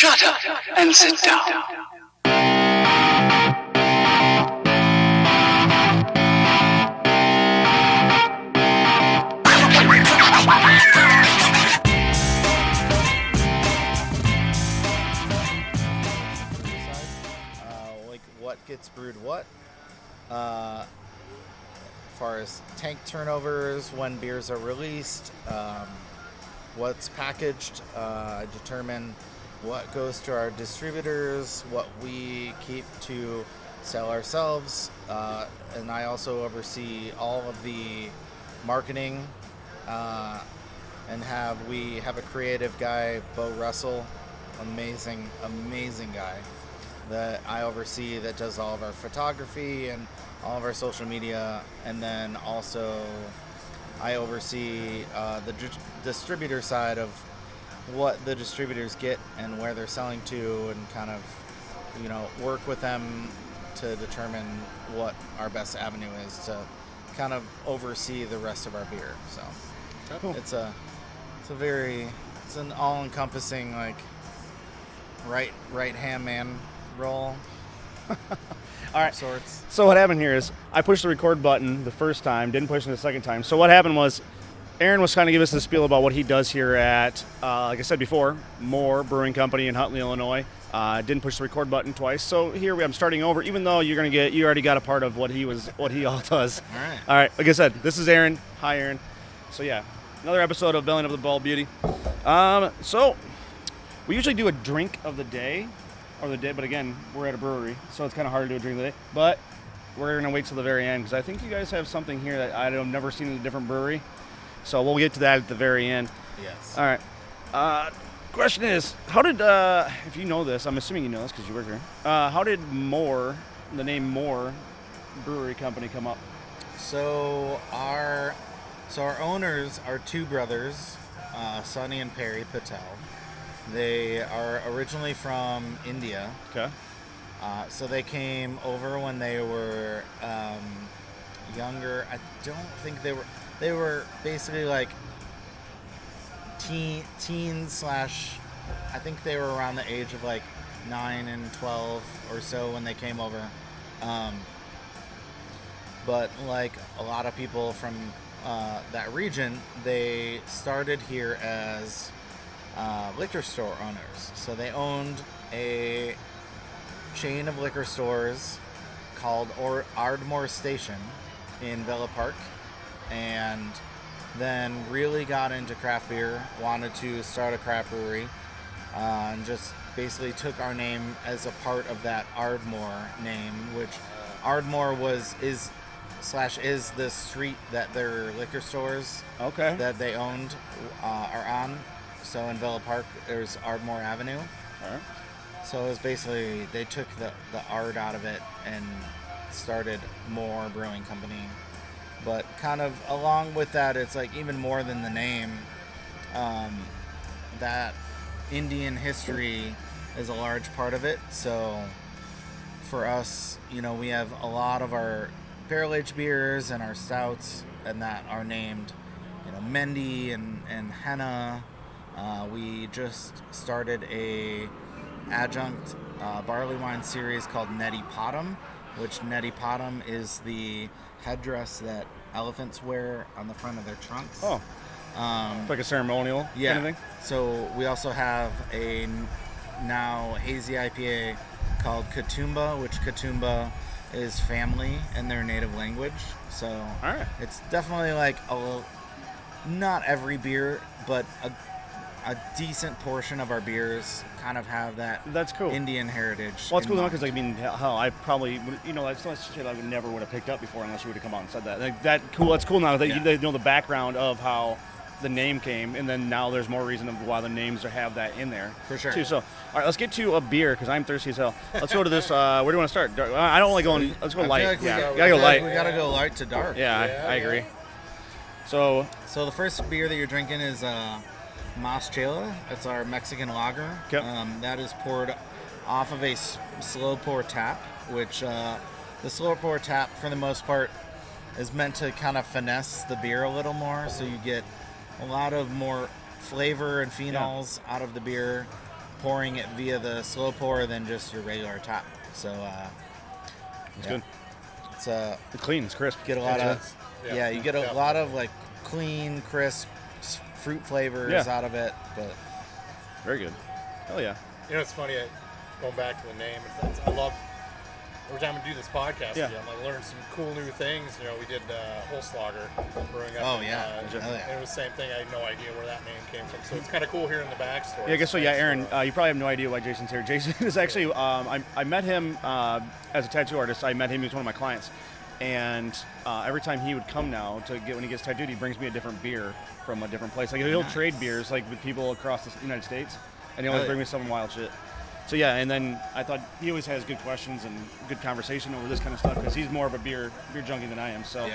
Shut up and sit down. Like what gets brewed what. As far as tank turnovers, when beers are released, what's packaged, I determine what goes to our distributors, what we keep to sell ourselves, and I also oversee all of the marketing, and we have a creative guy, Bo Russell, amazing guy that I oversee, that does all of our photography and all of our social media, and then also I oversee the distributor side of what the distributors get and where they're selling to, and kind of, work with them to determine what our best avenue is to kind of oversee the rest of our beer. So cool. It's an all-encompassing, like, right hand man role. All right. Sorts. So what happened here is I pushed the record button the first time, didn't push it the second time. So what happened was Aaron was kind of giving us the spiel about what he does here at, like I said before, MORE Brewing Company in Huntley, Illinois. Didn't push the record button twice. So here I'm starting over, even though you already got a part of what he all does. All right. Like I said, this is Aaron. Hi, Aaron. So yeah, another episode of Bellyin of the Bald Beauty. So we usually do a drink of the day. But again, we're at a brewery, so it's kind of hard to do a drink of the day. But we're going to wait till the very end, because I think you guys have something here that I've never seen in a different brewery. So we'll get to that at the very end. Yes. All right. Question is, how did, if you know this, I'm assuming you know this because you work here, how did the name MORE Brewery Company come up? So our owners are two brothers, Sonny and Perry Patel. They are originally from India. Okay. So they came over when they were younger. I don't think they were basically like teens / I think they were around the age of like 9 and 12 or so when they came over. But like a lot of people from that region, they started here as liquor store owners. So they owned a chain of liquor stores called Ardmore Station in Villa Park, and then really got into craft beer, wanted to start a craft brewery, and just basically took our name as a part of that Ardmore name, which Ardmore is the street that their liquor stores that they owned are on. So in Villa Park, there's Ardmore Avenue. All right. So it was basically, they took the art out of it and started MORE Brewing Company. But kind of along with that, it's like even more than the name. That Indian history is a large part of it. So for us, we have a lot of our barrel-aged beers and our stouts and that are named, Mendi and Henna. We just started a adjunct barley wine series called Neti Pottam, which Neti Pottam is the headdress that elephants wear on the front of their trunks. Oh, it's like a ceremonial kind of thing? So we also have a now hazy IPA called Katoomba, which Katoomba is family in their native language. So all right. It's definitely like not every beer, but a decent portion of our beers kind of have that. That's cool. Indian heritage. Well, it's cool because hell, I probably that's shit I never would have picked up before unless you would have come out and said that. Like, that's cool now that you know the background of how the name came, and then now there's more reason of why the names have that in there. For sure. Too. So, all right, let's get to a beer because I'm thirsty as hell. Let's go to this. Where do you want to start? I don't like going. Let's go light. Like gotta go light. We gotta go light to dark. Yeah, I agree. So the first beer that you're drinking is Mas Chela. It's our Mexican lager. Okay. That is poured off of a slow pour tap, which the slow pour tap, for the most part, is meant to kind of finesse the beer a little more, so you get a lot of more flavor and phenols out of the beer. pouring it via the slow pour than just your regular tap. So It's good. It's clean. It's crisp. Get a lot of you get a definitely. lot of like clean, crisp fruit flavors out of it. But very good. Hell yeah. You know, it's funny. Going back to the name, I love every time we do this podcast. Yeah. I'm like learning some cool new things. You know, we did Holslager brewing up. Oh, in, yeah. and Hell yeah. it was the same thing. I had no idea where that name came from. So it's kind of cool hearing the backstory. Yeah, I guess so. Yeah, Aaron, you probably have no idea why Jason's here. Jason is actually, I met him as a tattoo artist. I met him, he was one of my clients. And every time he would come now when he gets tattooed, he brings me a different beer from a different place. Like he'll trade beers like with people across the United States, and he always bring me some wild shit. So yeah, and then I thought he always has good questions and good conversation over this kind of stuff because he's more of a beer junkie than I am. So,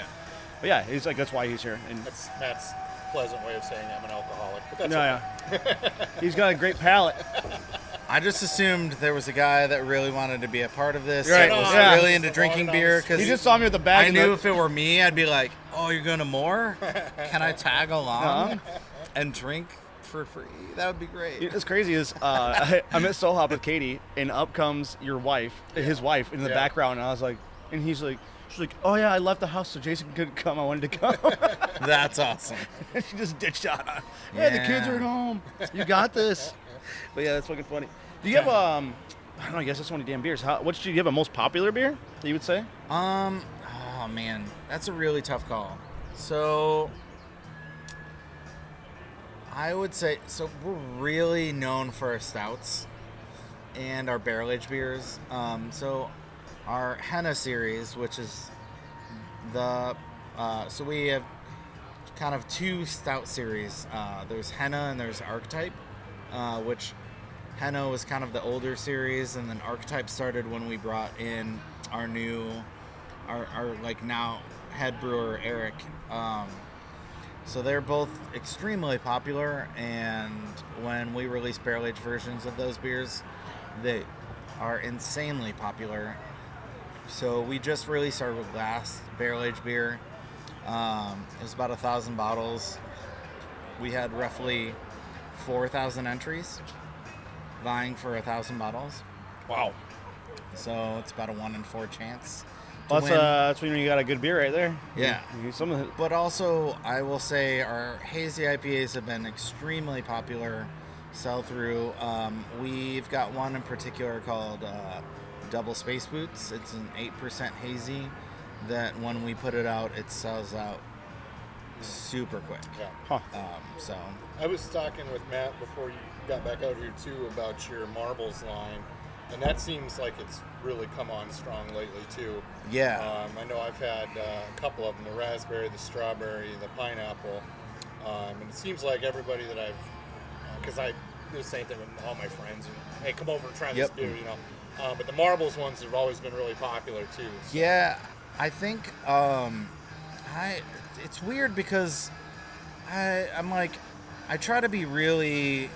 but yeah, he's like that's why he's here. And That's Matt's pleasant way of saying I'm an alcoholic. But that's yeah, he's got a great palate. I just assumed there was a guy that really wanted to be a part of this. Right. That was Yeah. really into drinking beer. Cause He just saw me with the bag. I knew if it were me, I'd be like, "Oh, you're going to More? Can I tag along and drink for free? That would be great." It's crazy is I'm at Soul Hop with Katie, and up comes your wife, his wife, in the background, and I was like, and she's like, "Oh yeah, I left the house so Jason couldn't come. I wanted to come." That's awesome. And she just ditched out on, "Yeah, the kids are at home. You got this." But yeah, that's fucking funny. Do you have I don't know. I guess that's one of the damn beers. What do you have a most popular beer that you would say? Oh man, that's a really tough call. So I would say we're really known for our stouts and our barrel aged beers. So our Henna series, which is so we have kind of two stout series. There's Henna and there's Archetype, which Henna was kind of the older series, and then Archetype started when we brought in our like now head brewer Eric. So they're both extremely popular, and when we release barrel aged versions of those beers, they are insanely popular. So we just released our last barrel aged beer. It was about 1,000 bottles. We had roughly 4,000 entries vying for 1,000 bottles. Wow. So it's about a 1 in 4 chance. Well, that's when you got a good beer right there. Yeah. Some of it. But also, I will say our hazy IPAs have been extremely popular sell through. We've got one in particular called Double Space Boots. It's an 8% hazy that when we put it out, it sells out super quick. Yeah. Huh. So I was talking with Matt before you got back out here too about your marbles line, and that seems like it's really come on strong lately too. yeah, I know I've had a couple of them: the raspberry, the strawberry, the pineapple, and it seems like everybody that I've, because I do the same thing with all my friends, and hey, come over and try this beer, you know. But the marbles ones have always been really popular too. So. yeah. I think it's weird because I'm like, I try to be really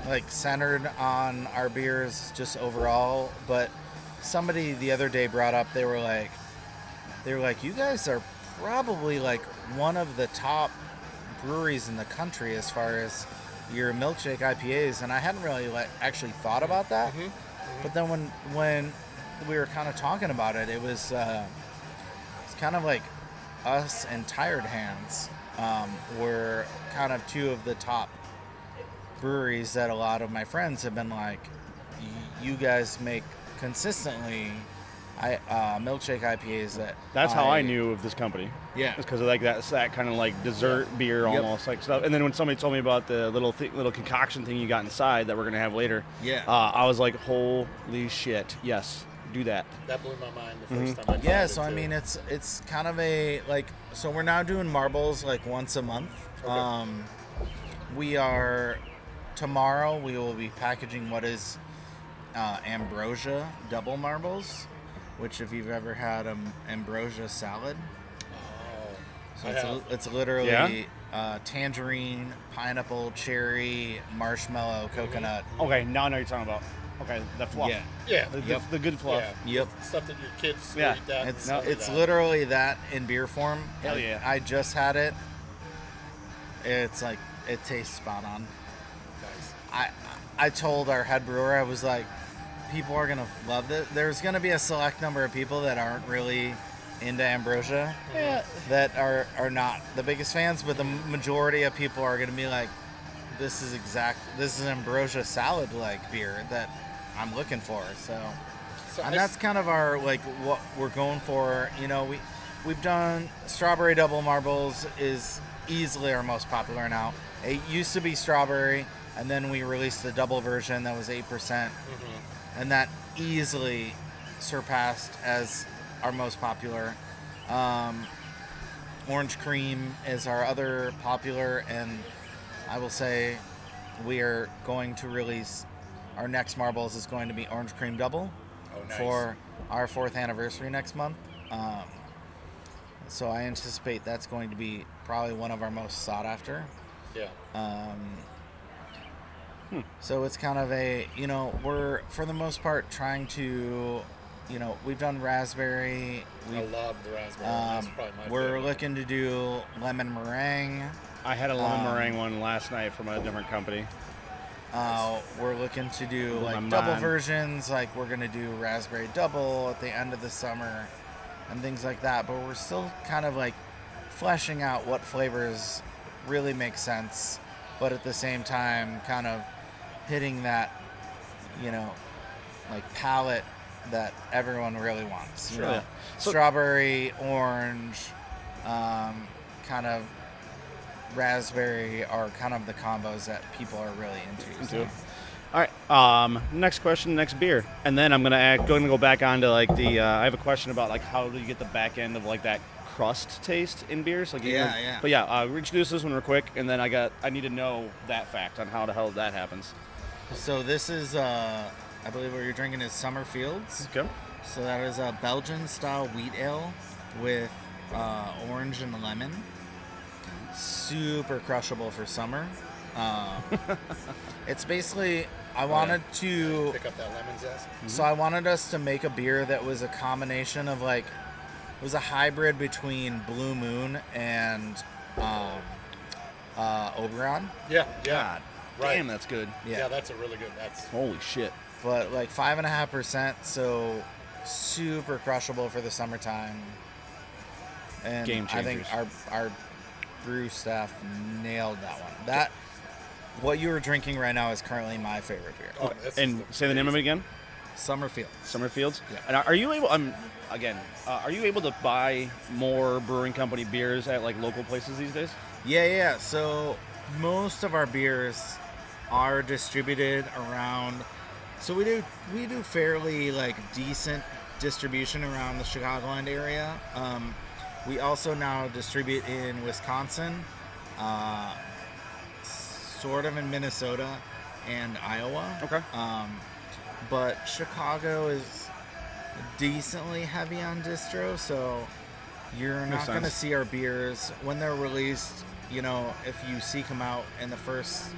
like centered on our beers just overall, but somebody the other day brought up, they were like, you guys are probably like one of the top breweries in the country as far as your milkshake IPAs, and I hadn't really actually thought about that. But then when we were kind of talking about it, it was it's kind of like us and Tired Hands were kind of two of the top breweries that a lot of my friends have been like, you guys make consistently milkshake IPAs That's how I knew of this company. Yeah. It's because of like that kind of like dessert beer almost like stuff. And then when somebody told me about the little concoction thing you got inside that we're gonna have later, I was like, holy shit, yes, do that. That blew my mind the first time I tried it, so I too. mean it's kind of a like, so we're now doing marbles like once a month. Okay. Tomorrow we will be packaging what is ambrosia double marbles, which if you've ever had ambrosia salad, so it's literally tangerine, pineapple, cherry, marshmallow, coconut. Okay, now I know what you're talking about. Okay, the fluff. Yeah. The good fluff. Yeah. Yep. Stuff that your kids Yeah. eat that. It's literally that in beer form. Hell yeah. I just had it. It's like, it tastes spot on. Nice. I told our head brewer, I was like, people are going to love this. There's going to be a select number of people that aren't really into ambrosia, that are not the biggest fans, but the majority of people are going to be like, this is ambrosia salad like beer that I'm looking for. So and that's kind of our, like, what we're going for. You know, we've done strawberry double marbles is easily our most popular now. It used to be strawberry, and then we released the double version that was 8%, and that easily surpassed as our most popular. Orange cream is our other popular, and I will say we are going to release our next marbles is going to be orange cream double for our 4th anniversary next month. So I anticipate that's going to be probably one of our most sought after. Yeah. So it's kind of a, you know, we're for the most part trying to, you know, we've done raspberry. I love the raspberry. That's probably my We're favorite. looking to do lemon meringue. I had a lemon meringue one last night from a different company. We're looking to do like Lemon. double versions, like we're going to do raspberry double at the end of the summer and things like that, but we're still kind of like fleshing out what flavors really make sense, but at the same time kind of hitting that, you know, like palette that everyone really wants. You know? Yeah. So, Strawberry, orange, kind of raspberry are kind of the combos that people are really into. So. all right. Next question, next beer, and then I'm going to go back on to like the. I have a question about like how do you get the back end of like that crust taste in beers? Like Yeah. But yeah, introduce this one real quick, and then I need to know that fact on how the hell that happens. So this is, I believe what you're drinking is Summerfields. Okay. So that is a Belgian style wheat ale with orange and lemon. Super crushable for summer. It's basically, I wanted to, Pick up that lemon zest. so I wanted us to make a beer that was a combination of like, it was a hybrid between Blue Moon and Oberon. Yeah. God, Right. damn, that's good. Yeah, that's a really good. That's Holy shit. But like 5.5%, so super crushable for the summertime. And Game I think changers. our brew staff nailed that one. What you were drinking right now is currently my favorite beer. oh, this is And say the name of it again. Summerfield. Summerfields. Yeah. And are you able? Are you able to buy more brewing company beers at like local places these days? Yeah. So most of our beers are distributed around. So we do fairly like decent distribution around the Chicagoland area. We also now distribute in Wisconsin, sort of in Minnesota and Iowa. Okay. But Chicago is decently heavy on distro, so you're Makes not going to sense. see our beers when they're released. You know, if you seek them out in the first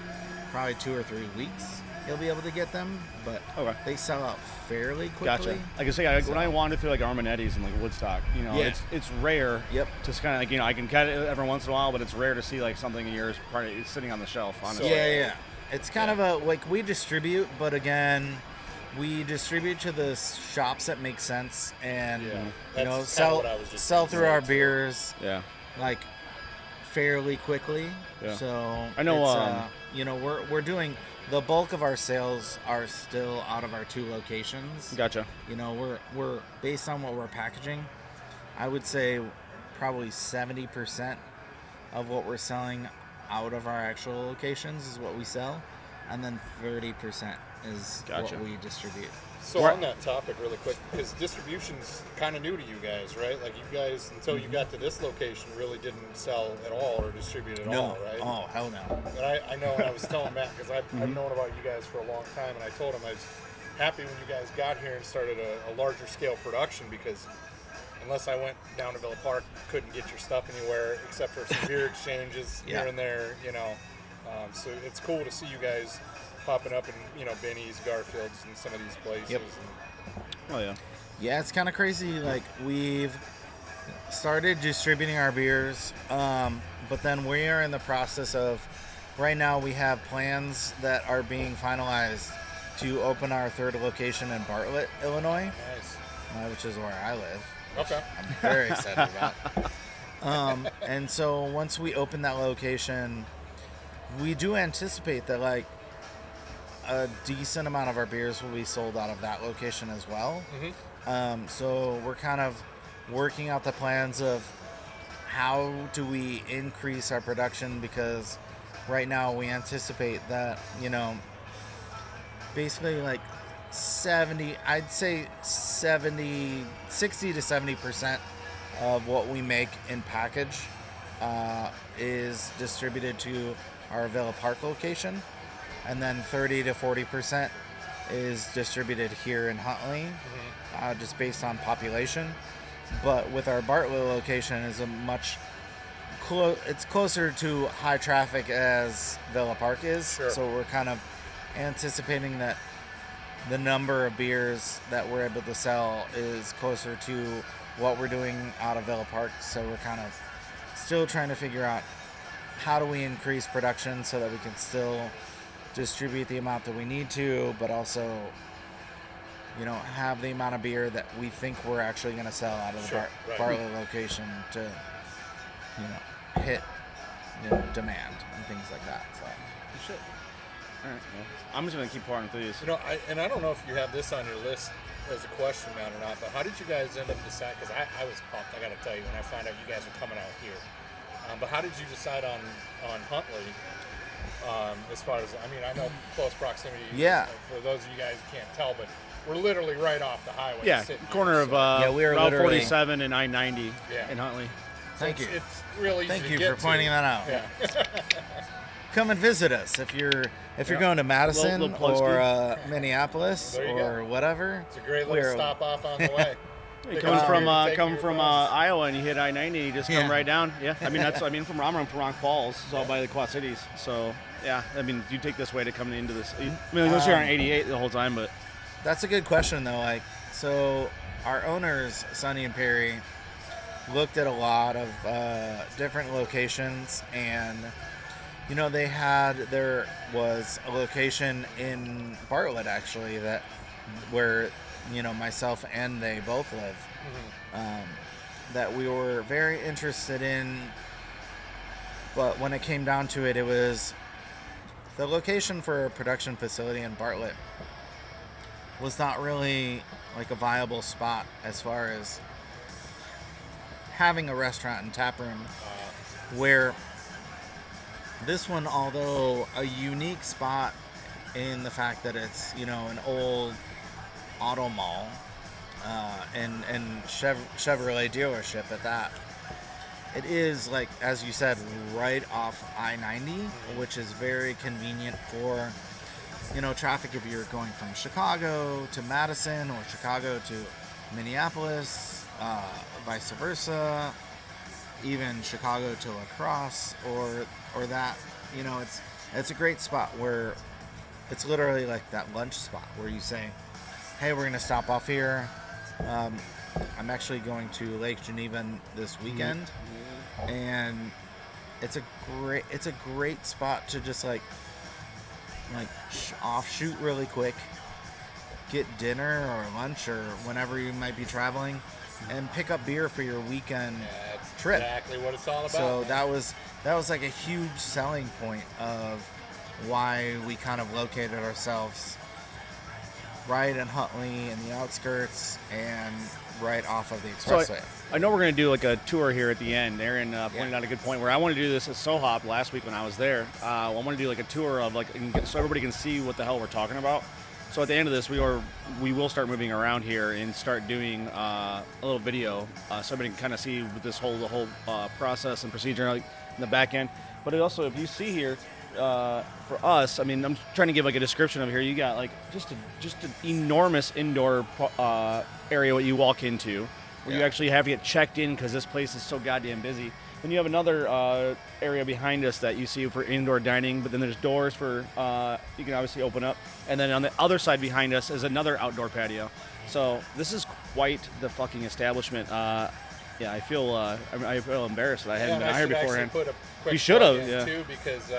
probably 2 or 3 weeks, you'll be able to get them. But Okay. they sell out fairly quickly. Gotcha. Like I say, when I wander through like Armanetti's and like Woodstock, you know, Yeah. it's rare. Yep. To kind of like, you know, I can cut it every once in a while, but it's rare to see like something of yours sitting on the shelf. Honestly. Yeah. It's kind of a, like, we distribute, but again, we distribute to the shops that make sense and, Yeah. you know, That's kinda what I was just sell gonna through say, our too. beers, Yeah. like, fairly quickly. Yeah. So I know, it's, you know, we're doing, the bulk of our sales are still out of our 2 locations. Gotcha. You know, we're based on what we're packaging, I would say probably 70% of what we're selling out of our actual locations is what we sell, and then 30% is Gotcha. what we distribute. So Right. on that topic, really quick, because distribution's kind of new to you guys, right? Like you guys, until you got to this location, really didn't sell at all or distribute at all, right? Oh, hell no. And I know, and I was telling Matt, because I've known about you guys for a long time, and I told him I was happy when you guys got here and started a larger scale production, because unless I went down to Villa Park, couldn't get your stuff anywhere except for some beer exchanges Yeah. here and there, you know. So it's cool to see you guys popping up in, you know, Benny's, Garfield's, and some of these places. Yep. Oh yeah. Yeah, it's kind of crazy. Like, we've started distributing our beers, but then we are in the process of right now we have plans that are being finalized to open our third location in Bartlett, Illinois, Nice. which is where I live. Okay. I'm very excited about. And so once we open that location, we do anticipate that like a decent amount of our beers will be sold out of that location as well. So we're kind of working out the plans of how do we increase our production, because right now we anticipate that, basically like 60 to 70% of what we make in package is distributed to our Villa Park location, and then 30 to 40% is distributed here in Huntley, just based on population. But with our Bartlett location is it's closer to high traffic as Villa Park is. Sure. So we're kind of anticipating that the number of beers that we're able to sell is closer to what we're doing out of Villa Park. So we're kind of still trying to figure out how do we increase production so that we can still distribute the amount that we need to, but also, have the amount of beer that we think we're actually going to sell out of the Bartlett location to, hit demand and things like that. So. Shit. All right. Well, I'm just going to keep pouring through these. I don't know if you have this on your list as a question, Matt, or not, but how did you guys end up deciding? Because I was pumped, I got to tell you, when I found out you guys were coming out here. But how did you decide on Huntley? As far as, I know close proximity. Yeah. For those of you guys who can't tell, but we're literally right off the highway. Yeah, corner of we're Route literally 47 and I-90 in Huntley. Thank you. It's really easy Thank to you get for pointing to. that out. Yeah. Come and visit us if you're going to Madison Little plug or Minneapolis There you or go. whatever. It's a great little stop off on the way. You come from Iowa and you hit I-90, you just come right down. Yeah, I'm from Rock Falls, it's all by the Quad Cities. So yeah, you take this way to come into this. Unless you're on 88 the whole time, but that's a good question though. So our owners, Sonny and Perry, looked at a lot of different locations, and there was a location in Bartlett actually where myself and they both live, that we were very interested in, but when it came down to it, it was the location for a production facility in Bartlett was not really like a viable spot as far as having a restaurant and tap room, where this one, although a unique spot in the fact that it's an old auto mall and Chevrolet dealership at that, it is, like as you said, right off I-90, which is very convenient for traffic if you're going from Chicago to Madison or Chicago to Minneapolis, vice versa, even Chicago to La Crosse or that. It's a great spot where it's literally like that lunch spot where you say, hey, we're going to stop off here. I'm actually going to Lake Geneva this weekend, and it's a great spot to just like offshoot really quick, get dinner or lunch or whenever you might be traveling, and pick up beer for your weekend trip. Exactly what it's all about. So that was like a huge selling point of why we kind of located ourselves right in Huntley in the outskirts and right off of the expressway. So I know we're going to do like a tour here at the end. Aaron pointed out a good point where I wanted to do this at SoHop last week when I was there. I want to do like a tour of so everybody can see what the hell we're talking about. So at the end of this, we will start moving around here and start doing a little video so everybody can kind of see the whole process and procedure in the back end. But it also, if you see here, for us, I'm trying to give like a description of here. You got like just an enormous indoor area what you walk into, where you actually have to get checked in because this place is so goddamn busy. Then you have another area behind us that you see for indoor dining, but then there's doors for you can obviously open up. And then on the other side behind us is another outdoor patio. So this is quite the fucking establishment. Yeah, I feel embarrassed that I hadn't been out here beforehand. Put a quick You should have, plug in, too, because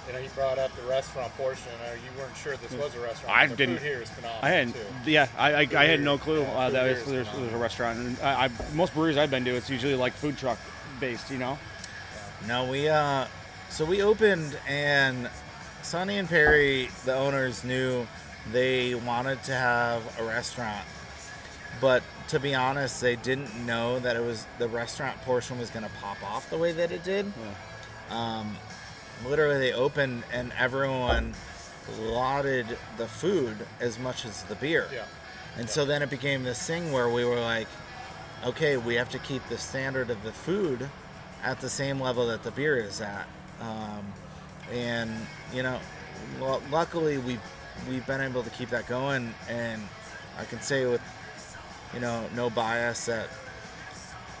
He brought up the restaurant portion. You weren't sure this was a restaurant. I the didn't. Food here is phenomenal I hadn't. too. Yeah, I had no clue Yeah, that food there's here is a restaurant. And most breweries I've been to, it's usually like food truck based. No, we opened, and Sonny and Perry, the owners, knew they wanted to have a restaurant. But to be honest, they didn't know that the restaurant portion was going to pop off the way that it did. Yeah. Literally, they opened and everyone lauded the food as much as the beer. Yeah. And so then it became this thing where we were like, okay, we have to keep the standard of the food at the same level that the beer is at. And, luckily we've been able to keep that going. And I can say with, no bias that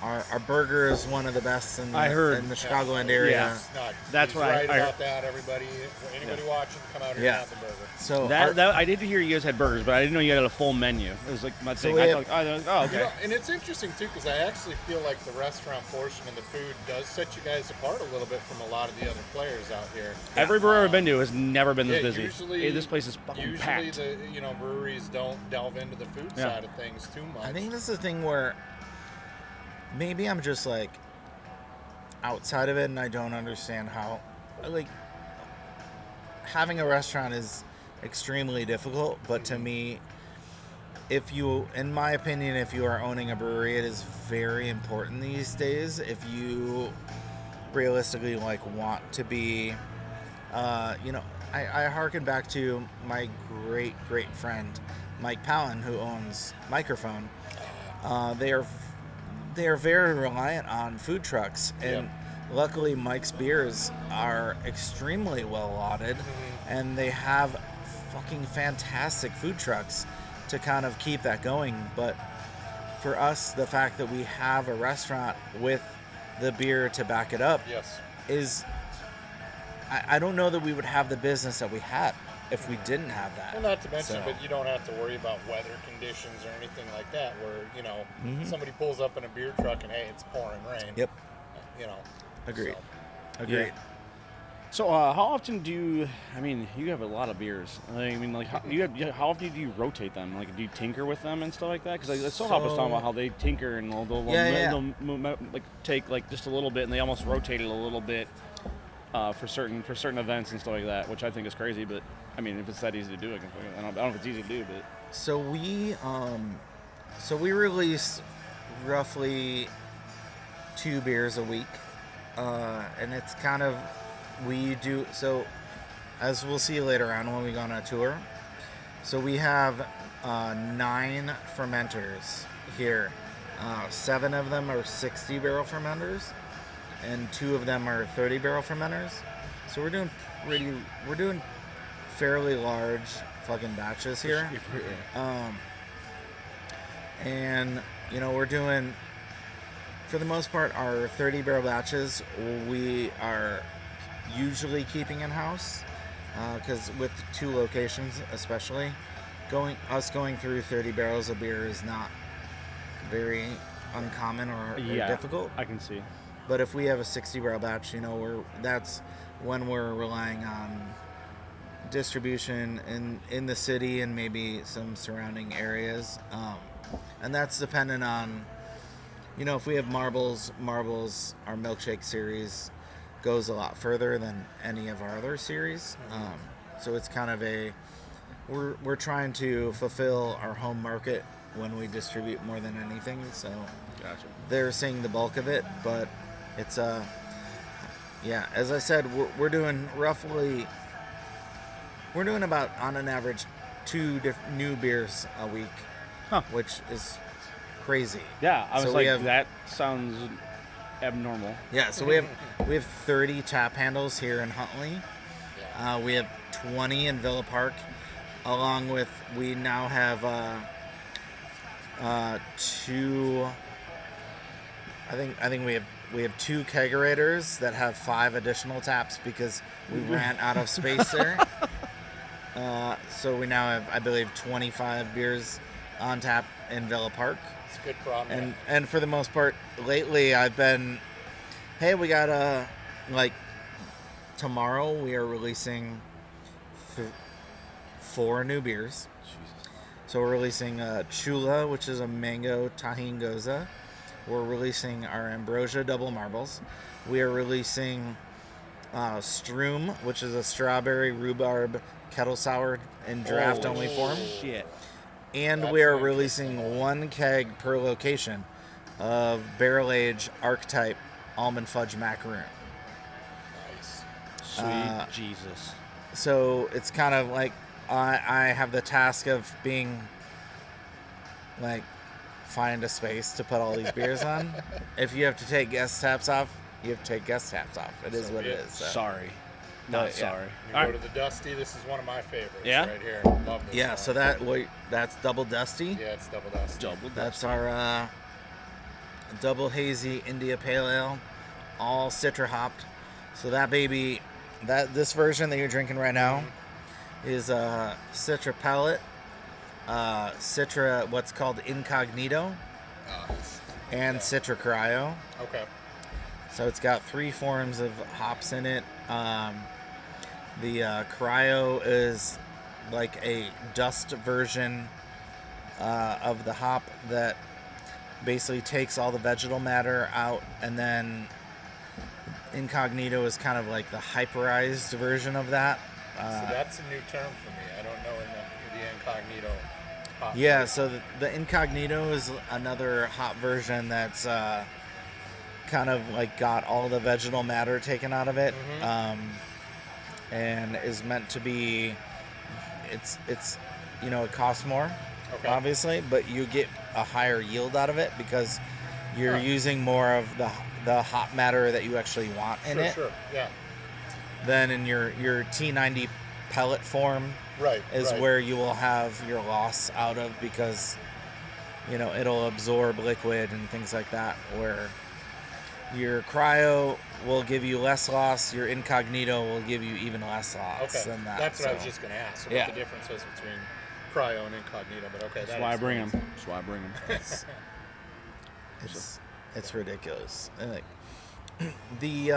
our burger is one of the best in the Chicagoland area. That's what I heard. About that, everybody. Anybody watching, come out here and have the burger. So I did hear you guys had burgers, but I didn't know you had a full menu. It was like my thing. Okay. And it's interesting too, because I actually feel like the restaurant portion and the food does set you guys apart a little bit from a lot of the other players out here. Every brewery I've been to has never been this busy. Usually, this place is fucking packed. Usually, the breweries don't delve into the food side of things too much. I think this is the thing where maybe I'm just like outside of it and I don't understand how, like, having a restaurant is extremely difficult, but to me, in my opinion, if you are owning a brewery, it is very important these days. If you realistically want to be, I harken back to my great friend, Mike Palin, who owns Microphone. They are very reliant on food trucks, and luckily Mike's beers are extremely well lauded, and they have fucking fantastic food trucks to kind of keep that going. But for us, the fact that we have a restaurant with the beer to back it up is, I don't know that we would have the business that we had if we didn't have that. Well, not to mention, but you don't have to worry about weather conditions or anything like that, where, somebody pulls up in a beer truck and, hey, it's pouring rain. Yep. Agreed. So. Agreed. Yeah. So how often you have a lot of beers. How often do you rotate them? Like, do you tinker with them and stuff like that? Because Sohop was talking about how they tinker and they'll take like just a little bit and they almost rotate it a little bit for certain events and stuff like that, which I think is crazy. But I mean, if it's that easy to do, I don't know if it's easy to do. But so we release roughly 2 beers a week, and it's kind of. We do, so as we'll see later on when we go on a tour, so we have 9 fermenters here. 7 of them are 60 barrel fermenters, and 2 of them are 30 barrel fermenters. So we're doing fairly large fucking batches here. And we're doing, for the most part, our 30 barrel batches we are usually keeping in-house, because with 2 locations especially, going through 30 barrels of beer is not very uncommon or difficult. I can see. But if we have a 60 barrel batch, that's when we're relying on distribution in the city and maybe some surrounding areas, and that's dependent on, if we have marbles, our milkshake series goes a lot further than any of our other series. So it's kind of we're trying to fulfill our home market when we distribute more than anything. So gotcha. They're seeing the bulk of it, but it's as I said, we're doing about on an average 2 new beers a week, which is crazy. Yeah, I was that sounds abnormal. Yeah, so we have 30 tap handles here in Huntley. We have 20 in Villa Park, along with we now have 2. I think we have 2 kegerators that have 5 additional taps because we ran out of space there. So we now have, I believe, 25 beers on tap in Villa Park. It's a good problem. And for the most part, lately I've been, hey, we got tomorrow we are releasing 4 new beers. Jesus. So we're releasing Chula, which is a mango tahine goza. We're releasing our Ambrosia double marbles. We are releasing Stroom, which is a strawberry rhubarb kettle sour in draft only form. Shit. And That's we are an releasing interesting 1 keg per location of barrel aged archetype almond fudge macaroon. Nice. Sweet Jesus. So it's kind of like I have the task of being like, find a space to put all these beers on. If you have to take guest taps off, you have to take guest taps off. It is So what be it it. is. So. Sorry. But, Not yeah. sorry. You All go right. to the Dusty. This is one of my favorites. Yeah? Right here. Love this. Yeah, one. so that's double dusty. Yeah, it's double Dusty. Double That's our double hazy India Pale Ale, all Citra hopped. So that baby, this version that you're drinking right now is Citra Palette, Citra what's called Incognito, and Citra Cryo. Okay. So it's got 3 forms of hops in it. The Cryo is like a dust version of the hop that basically takes all the vegetal matter out, and then Incognito is kind of like the hyperized version of that. So that's a new term for me. I don't know in the Incognito hop. Yeah, so the Incognito is another hop version that's kind of like got all the vegetal matter taken out of it, and is meant to be. It's it costs more, obviously, but you get a higher yield out of it because you're using more of the hop matter that you actually want in it. Sure. Yeah. Than in your T90 pellet form. Right. Is where you will have your loss out of, because it'll absorb liquid and things like that, where your Cryo will give you less loss, your Incognito will give you even less loss than that. That's what I was just going to ask. What the difference was between Cryo and Incognito, but okay. That's why I bring them. That's why I bring them. It's ridiculous. And like the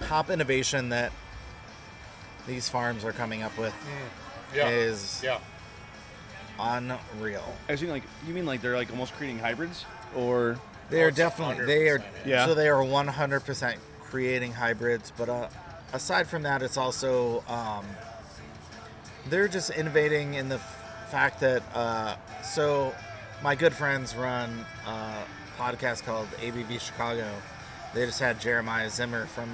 hop innovation that these farms are coming up with is unreal. You mean like they're like almost creating hybrids, or They are definitely they are so they are 100% creating hybrids, but aside from that, it's also they're just innovating in the fact that so my good friends run a podcast called ABV Chicago. They just had Jeremiah Zimmer from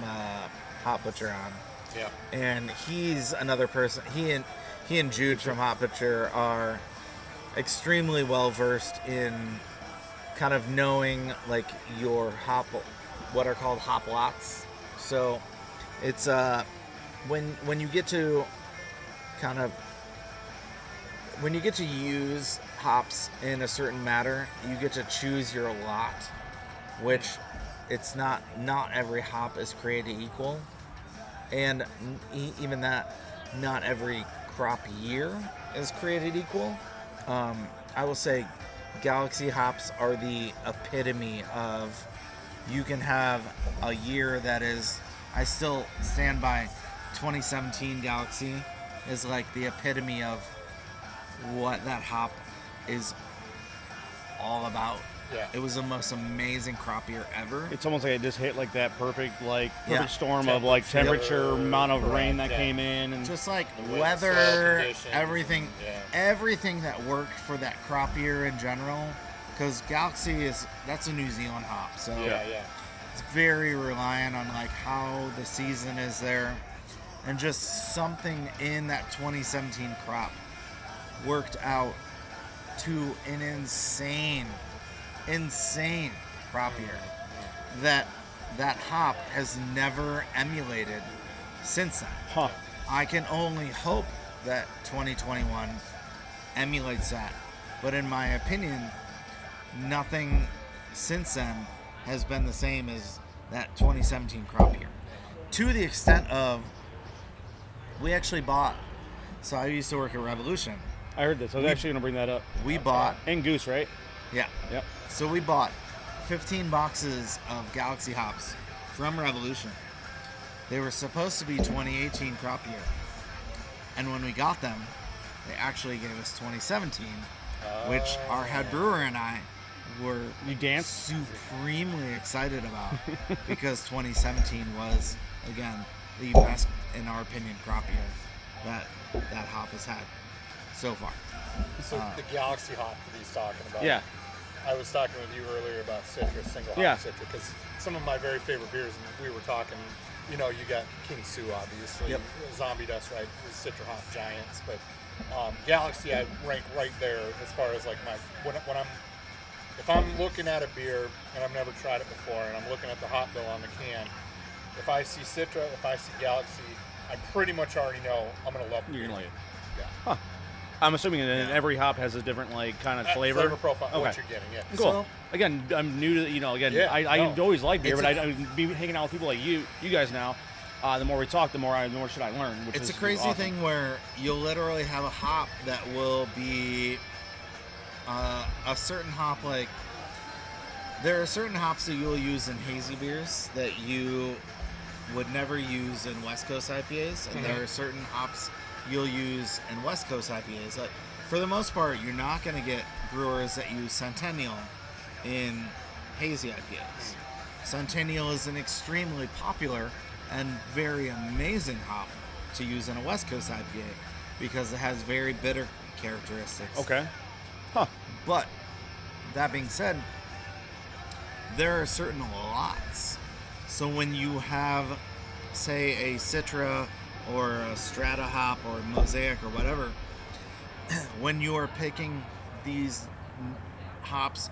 Hot Butcher on. Yeah. And he's another person. He and Jude from Hot Butcher are extremely well versed in kind of knowing like your hop, what are called hop lots. So it's when you get to use hops in a certain matter, you get to choose your lot, which it's not every hop is created equal, and even that, not every crop year is created equal. I will say Galaxy hops are the epitome of, you can have a year that is, I still stand by 2017 Galaxy is like the epitome of what that hop is all about. Yeah. It was the most amazing crop year ever. it's almost like it just hit like that perfect storm of Temperature. temperature, amount of rain that Yeah. came in, and Just like wind, weather, soil conditions, everything, yeah. everything that worked for that crop year in general. Because Galaxy that's a New Zealand hop, so Yeah. it's very reliant on like how the season is there, and just something in that 2017 crop worked out to an insane crop year that hop has never emulated since then. huh? I can only hope that 2021 emulates that, but in my opinion, nothing since then has been the same as that 2017 crop year, to the extent of we actually bought. So I used to work at Revolution. I heard this. I was actually going to bring that up. We bought, And Goose, right? yeah. Yep. So we bought 15 boxes of Galaxy hops from Revolution, They were supposed to be 2018 crop year. And when we got them, they actually gave us 2017, which our head brewer and I were supremely excited about because 2017 was, again, the best, in our opinion, crop year that hop has had so far. So the Galaxy hop that he's talking about. Yeah. I was talking with you earlier about Citra, single hop Citra, because some of my very favorite beers, and we were talking, you got King Sue, obviously, Zombie Dust, right, the Citra hop giants, but Galaxy I rank right there as far as like if I'm looking at a beer and I've never tried it before and I'm looking at the hop bill on the can, if I see Citra, if I see Galaxy, I pretty much already know I'm going to love it. You're going to like it. Yeah. Huh. I'm assuming that every hop has a different kind of flavor. Flavor profile, what you're getting, yeah. Cool. So, again, I'm new to, I always like beer, but I be hanging out with people like you guys now. The more we talk, the more should I learn. Which it's is a crazy awesome. thing where you'll literally have a hop that will be a certain hop. Like, there are certain hops that you'll use in hazy beers that you would never use in West Coast IPAs, and there are certain hops you'll use in West Coast IPAs. Like, for the most part, you're not going to get brewers that use Centennial in hazy IPAs. Centennial is an extremely popular and very amazing hop to use in a West Coast IPA because it has very bitter characteristics. Okay. Huh. But that being said, there are certain lots. So when you have, say, a Citra or a Strata hop or a Mosaic or whatever, when you are picking these hops,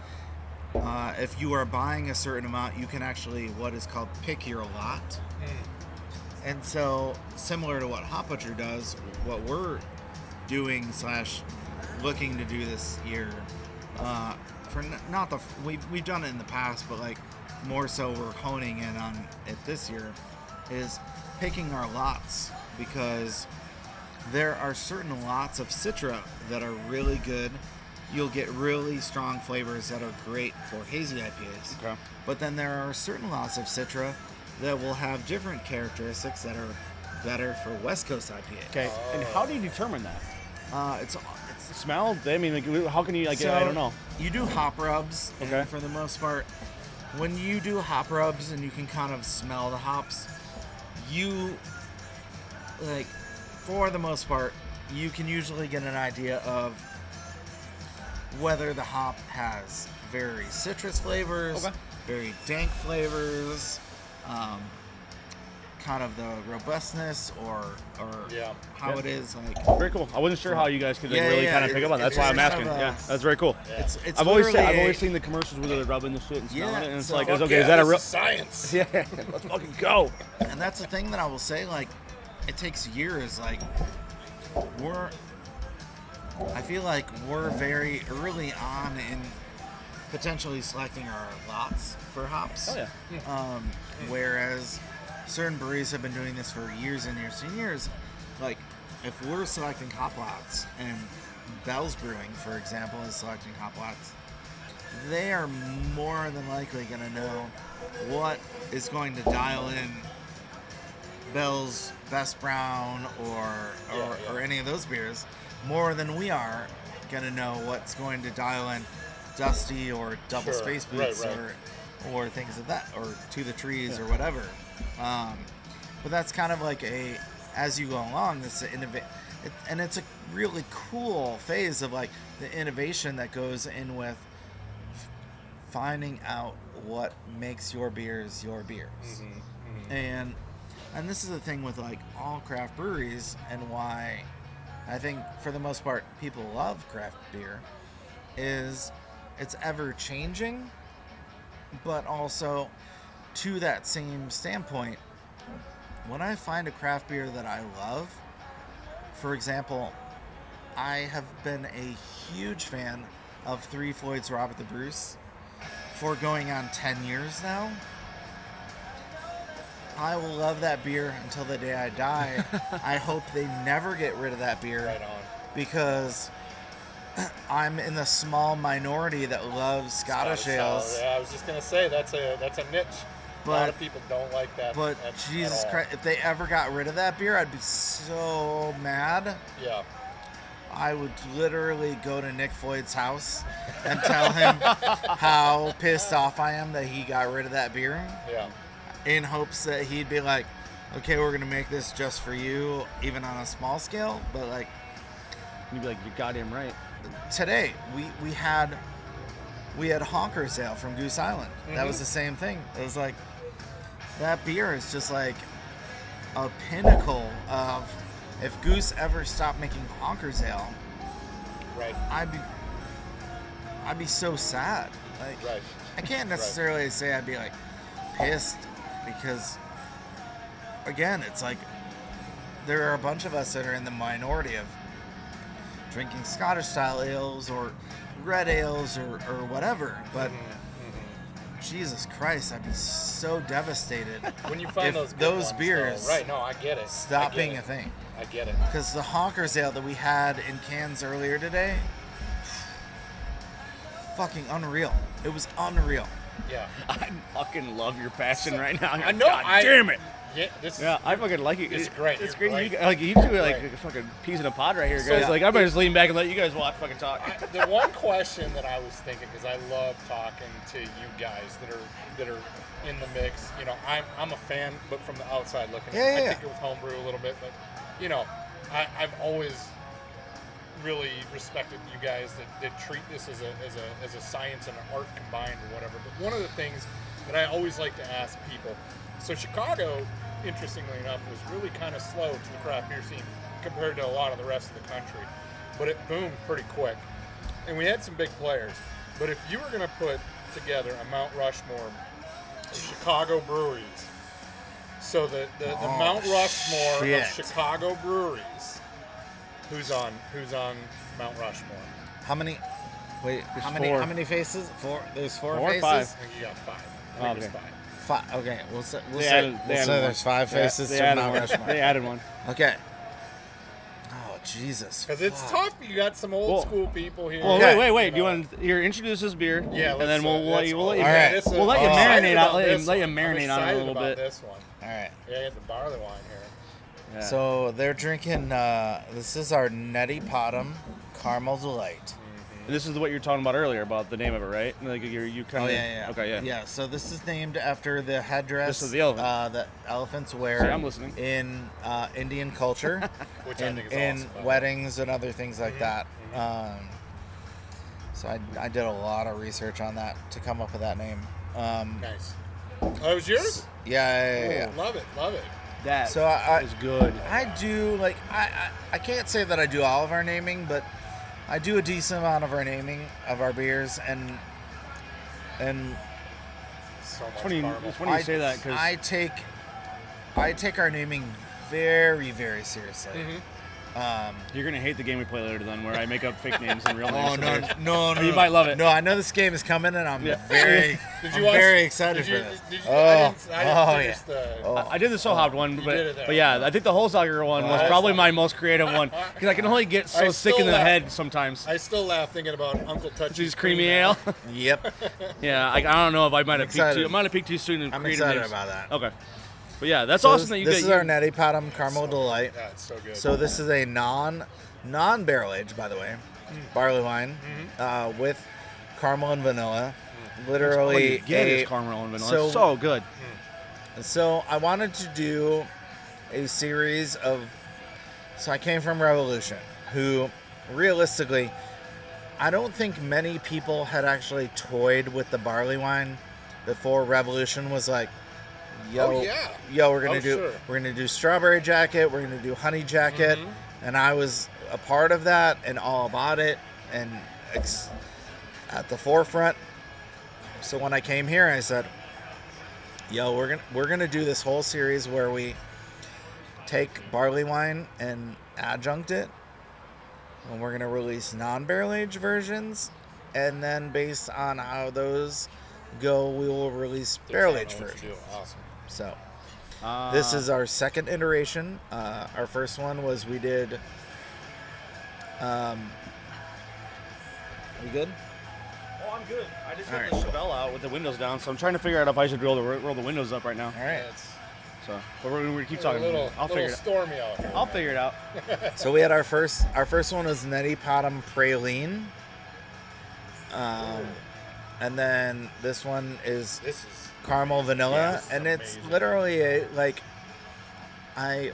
if you are buying a certain amount, you can actually what is called pick your lot. And so, similar to what Hop Butcher does, what we're doing / looking to do this year, we've done it in the past, but like more so we're honing in on it this year, is picking our lots, because there are certain lots of Citra that are really good. You'll get really strong flavors that are great for hazy IPAs. Okay. But then there are certain lots of Citra that will have different characteristics that are better for West Coast IPAs. Okay. And how do you determine that? It's Smell? I mean, how can you, I don't know. You do hop rubs, Okay. and for the most part, when you do hop rubs and you can kind of smell the hops, for the most part, you can usually get an idea of whether the hop has very citrus flavors, very dank flavors, kind of the robustness or how it is. Like, very cool. I wasn't sure how you guys could really kind of pick up on that. That's why I'm asking. That's very cool. Yeah. I've always seen the commercials where they're rubbing the shit and smelling it, and it's like, okay, is that a real science? Yeah, let's fucking go. And that's the thing that I will say. Like, it takes years. Like, I feel like we're very early on in potentially selecting our lots for hops. Oh yeah. Whereas certain breweries have been doing this for years and years and years. Like, if we're selecting hop lots, and Bell's Brewing, for example, is selecting hop lots, they are more than likely going to know what is going to dial in Bell's Best Brown or any of those beers more than we are going to know what's going to dial in Dusty or Double Space Boots or things of that, or To the Trees or whatever. But that's kind of like as you go along, and it's a really cool phase of like the innovation that goes in with finding out what makes your beers your beers. And this is the thing with like all craft breweries, and why I think for the most part people love craft beer, is it's ever changing, but also to that same standpoint, when I find a craft beer that I love, for example, I have been a huge fan of Three Floyd's Robert the Bruce for going on 10 years now. I will love that beer until the day I die. I hope they never get rid of that beer. Right on. Because I'm in the small minority that loves Scottish ales. Yeah, I was just gonna say that's a niche. A lot of people don't like that. But Jesus Christ, if they ever got rid of that beer, I'd be so mad. Yeah. I would literally go to Nick Floyd's house and tell him how pissed off I am that he got rid of that beer. Yeah. In hopes that he'd be like, okay, we're going to make this just for you, even on a small scale. But like, You'd be like, you're goddamn right. today, we had Honker's Ale from Goose Island. That was the same thing. It was like, that beer is just like a pinnacle of, if Goose ever stopped making Honker's Ale, Right. I'd be so sad. Like, Right. I can't necessarily say I'd be like pissed, because again, it's like there are a bunch of us that are in the minority of drinking Scottish style ales or red ales or whatever, but Jesus Christ, I'd be so devastated When you find if those good those ones, beers though. Right? No, I get it. stop I get being it. a thing. I get it. Because the Honker's Ale that we had in cans earlier today, fucking unreal. It was unreal. Yeah. I fucking love your passion right now. I know. God damn it. Yeah. This. Yeah, I fucking like it. It's great. It's You're great. great. Like you two are like Right. fucking peas in a pod right here, So- guys. Yeah. Like I might just lean back and let you guys watch fucking talk. The one question that I was thinking, because I love talking to you guys that are in the mix. You know, I'm a fan, but from the outside looking. Yeah, I yeah. think it was homebrew a little bit, but you know, I've always really respected you guys that treat this as a science and an art combined or whatever. But one of the things that I always like to ask people, so Chicago, interestingly enough, was really kind of slow to the craft beer scene compared to a lot of the rest of the country, but it boomed pretty quick, and we had some big players. But if you were going to put together a Mount Rushmore of Chicago breweries, so the Mount Rushmore shit. of Chicago breweries, who's on Mount Rushmore? How many? Wait, There's how many? four. How many faces? Four. There's four Four or faces. five? I think you got five. I think Okay. it's five. Five. Okay, we'll say They added there's one. five faces They to added Mount one. Rushmore. They added one. Okay. Oh Jesus. Because it's fuck. tough. You got some old Well- school people here. Well, Okay. wait. Do you want to introduce this beer? Yeah, and then we'll let you. All right. We'll let you Oh. marinate out. I'm Let you marinate on it a little about bit. This one. All right. Yeah, you got the barley wine here. Yeah. So they're drinking. This is our Neti Potom Caramel Delight. And this is what you were talking about earlier about the name of it, right? Like you kind Oh of. yeah. Okay, yeah. Yeah. So this is named after the headdress. This is the elephant. That elephants wear. See, I'm listening. In Indian culture, Which I in, think is in awesome, by the way. weddings and other things like that. So I did a lot of research on that to come up with that name. Nice. Oh, it was yours? Yeah. Love it. Love it. That So I is good. I do like I can't say that I do all of our naming, but I do a decent amount of our naming of our beers, and So much It's funny, caramel. it's funny you say that because I take our naming very, very seriously. you're gonna hate the game we play later then, where I make up fake names and real names. Oh for no, beers. no! You might love it. No, I know this game is coming, and I'm Yeah. very, Did I'm you watch- very excited did you- for this. did you- Oh, I didn't oh, finish yeah. the. Oh. I did the Sohab one, did but, it there. but yeah, I think the Holzager one was that's probably fine. my most creative one because I can only get so I sick still in the laugh. head sometimes. I still laugh thinking about Uncle Touchy's These creamy ale. Yep, Yeah, I don't know if I might have peaked excited. too. I might have peaked too soon in I'm creative excited names. about that. Okay, but yeah, that's So awesome that you this get. is our Neti Potom Caramel Delight. Yeah, it's so good. So this is a non barrel aged, by the way, barley wine with caramel and vanilla. all Literally you get a is caramel and vanilla. so- It's so good. So I wanted to do a series of. So I came from Revolution, who realistically, I don't think many people had actually toyed with the barley wine before Revolution was like, yo, Oh, yeah. yo, we're gonna do strawberry jacket, we're gonna do honey jacket, and I was a part of that and all about it and at the forefront. So when I came here, I said, yo, we're gonna do this whole series where we take barley wine and adjunct it, and we're gonna release non-barrel aged versions, and then based on how those go, we will release barrel aged versions. Awesome. So this is our second iteration. Our first one was we did. We good? Oh, I'm good. I just All got right, the cool. Chevelle out with the windows down, so I'm trying to figure out if I should roll the windows up right now. All right. It's So, but we're gonna keep a talking. little, I'll figure it out. stormy out here. I'll man. figure it out. So we had our first one was Neti Potom Praline. And then this one is This is caramel vanilla, this is and it's amazing. literally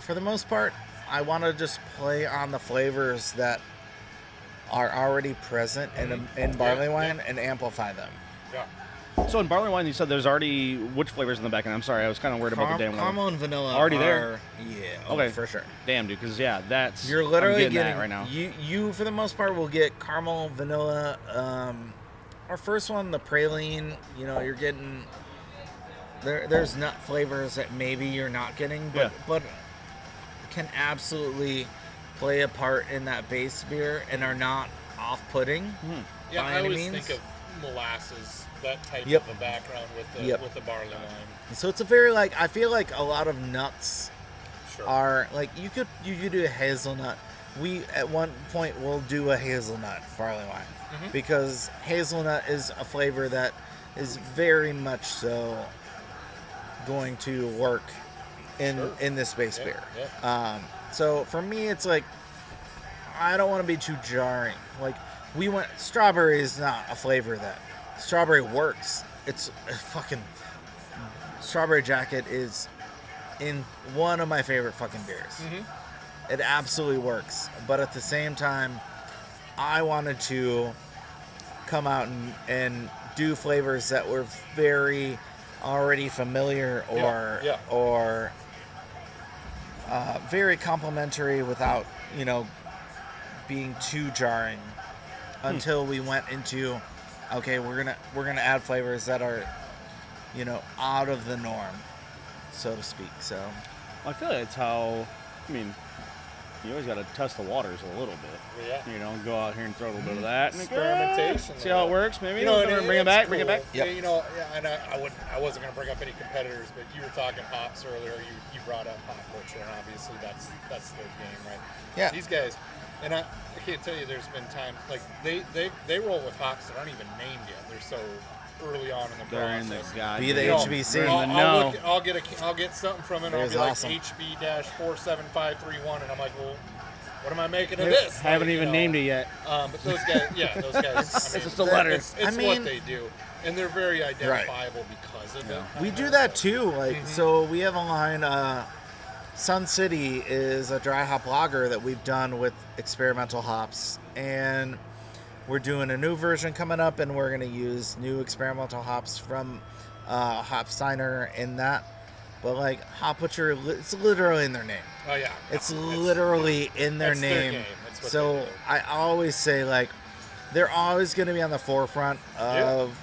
for the most part, I want to just play on the flavors that are already present in barley wine and amplify them. Yeah. So in barley wine, you said there's already which flavors in the back end? I'm sorry, I was kind of worried about the damn one. Caramel and vanilla Already are, there? Yeah, Okay. for sure. Damn, dude, because that's You're literally I'm getting that right now. You for the most part will get caramel, vanilla. Our first one, the praline, you're getting there's nut flavors that maybe you're not getting, but can absolutely play a part in that base beer and are not off-putting. Yeah, by I any always means. think of molasses, that type Yep. of a background with the Yep. with the barley wine. So it's a very I feel like a lot of nuts Sure. are you could do a hazelnut. We at one point will do a hazelnut barley wine because hazelnut is a flavor that is very much so going to work in this base beer. Yeah. So for me, it's I don't want to be too jarring. Strawberry is not a flavor that strawberry works. It's a fucking Strawberry Jacket is in one of my favorite fucking beers. It absolutely works. But at the same time, I wanted to come out and do flavors that were very already familiar or very complimentary without being too jarring until we went into we're gonna add flavors that are out of the norm, so to speak. So I feel like it's how, you always got to test the waters a little bit. Yeah. Go out here and throw a little bit of that. And Experimentation. see how it works, maybe. And bring it it's back. cool. Bring it back. Yeah, and I wasn't going to bring up any competitors, but you were talking hops earlier. You brought up Hop Butcher, and obviously that's their game, right? Yeah. These guys, and I can't tell you, there's been times they roll with hops that aren't even named yet. They're so early on in the They're in process. the god. Be the damn- HBC. they're in the I'll know. I'll get something from it. And I'll It be was awesome. HB-47531, and I'm like, well, what am I making of this? Haven't even named it yet. But those guys, It's just a letter. It's what they do, and they're very identifiable because of it. we do that too. So we have a line. Sun City is a dry hop lager that we've done with experimental hops, and we're doing a new version coming up, and we're going to use new experimental hops from Hopsteiner in that. But Hop Butcher, it's literally in their name. Oh yeah, It's literally in their that's their name. game. That's what So they do. I always say they're always going to be on the forefront of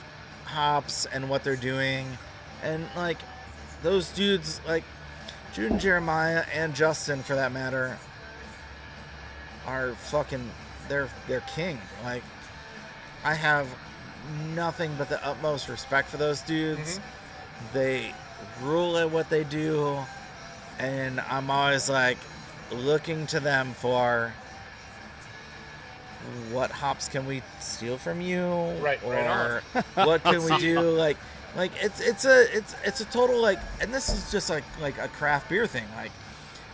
hops and what they're doing, and those dudes Jude and Jeremiah and Justin for that matter are they're king. I have nothing but the utmost respect for those dudes. They rule at what they do, and I'm always looking to them for what hops can we steal from you, Right or what can we do, it's a total and this is just like a craft beer thing.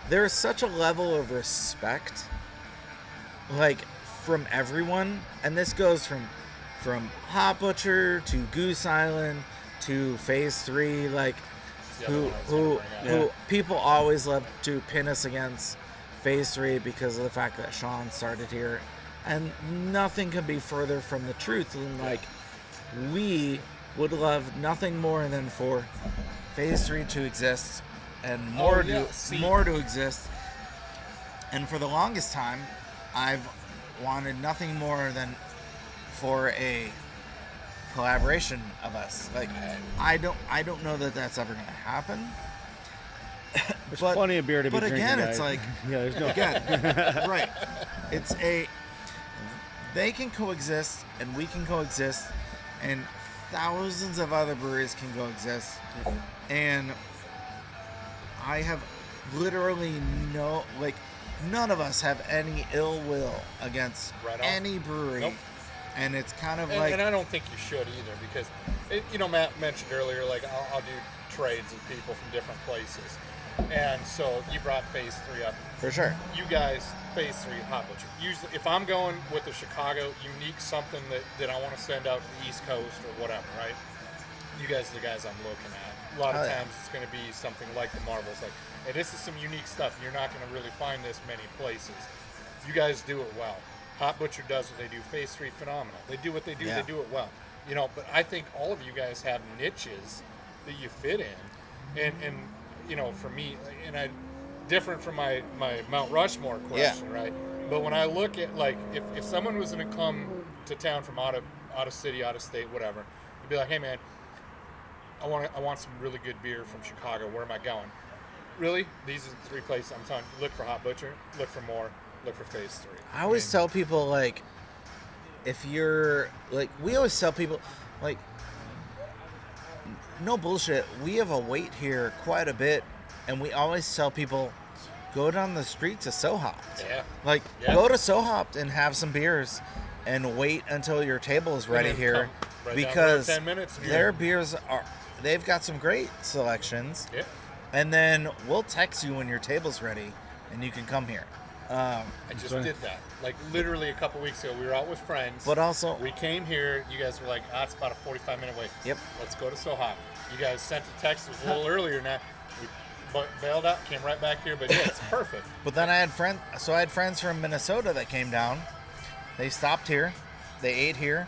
There's such a level of respect from everyone, and this goes from Hop Butcher to Goose Island to Phase 3, who people always love to pin us against Phase 3 because of the fact that Sean started here, and nothing could be further from the truth than we would love nothing more than for Phase 3 to exist and more to exist. And for the longest time, I've wanted nothing more than for a collaboration of us. I don't know that that's ever going to happen. There's plenty of beer to be But drinking, again, guys. it's there's no right. They can coexist, and we can coexist, and thousands of other breweries can coexist. And I have literally none of us have any ill will against any brewery And it's kind of and I don't think you should either, because, Matt mentioned earlier, like, I'll do trades with people from different places. And so you brought Phase 3 up. For sure. You guys, Phase 3 Hot Butcher. Usually, if I'm going with a Chicago unique something that I want to send out to the East Coast or whatever, right? You guys are the guys I'm looking at. A lot of times it's going to be something like the Marbles. Like, hey, this is some unique stuff. You're not going to really find this many places. You guys do it well. Hot Butcher does what they do. Phase 3, phenomenal. They do what they do. Yeah. They do it well. But I think all of you guys have niches that you fit in. And for me, and different from my Mount Rushmore question, right? But when I look at, like, if someone was going to come to town from out of city, out of state, whatever, you'd be like, hey, man, I want some really good beer from Chicago. Where am I going? Really? These are the 3 places I'm telling you. Look for Hot Butcher, look for MORE, look for Phase 3. I always tell people, like, if you're, like, we always tell people, like, no bullshit, we have a wait here quite a bit, and we always tell people, go down the street to Sohopt. Yeah. Like, go to Sohopt and have some beers and wait until your table is ready here, because 10 minutes their beers they've got some great selections. Yeah. And then we'll text you when your table's ready and you can come here. I just did that. Like, literally a couple weeks ago, we were out with friends. But also, we came here. You guys were like, it's about a 45-minute wait. Yep. Let's go to Sohopt. You guys sent a text. It was a little earlier now. We bailed out, came right back here. But yeah, it's perfect. But then I had friends from Minnesota that came down. They stopped here. They ate here.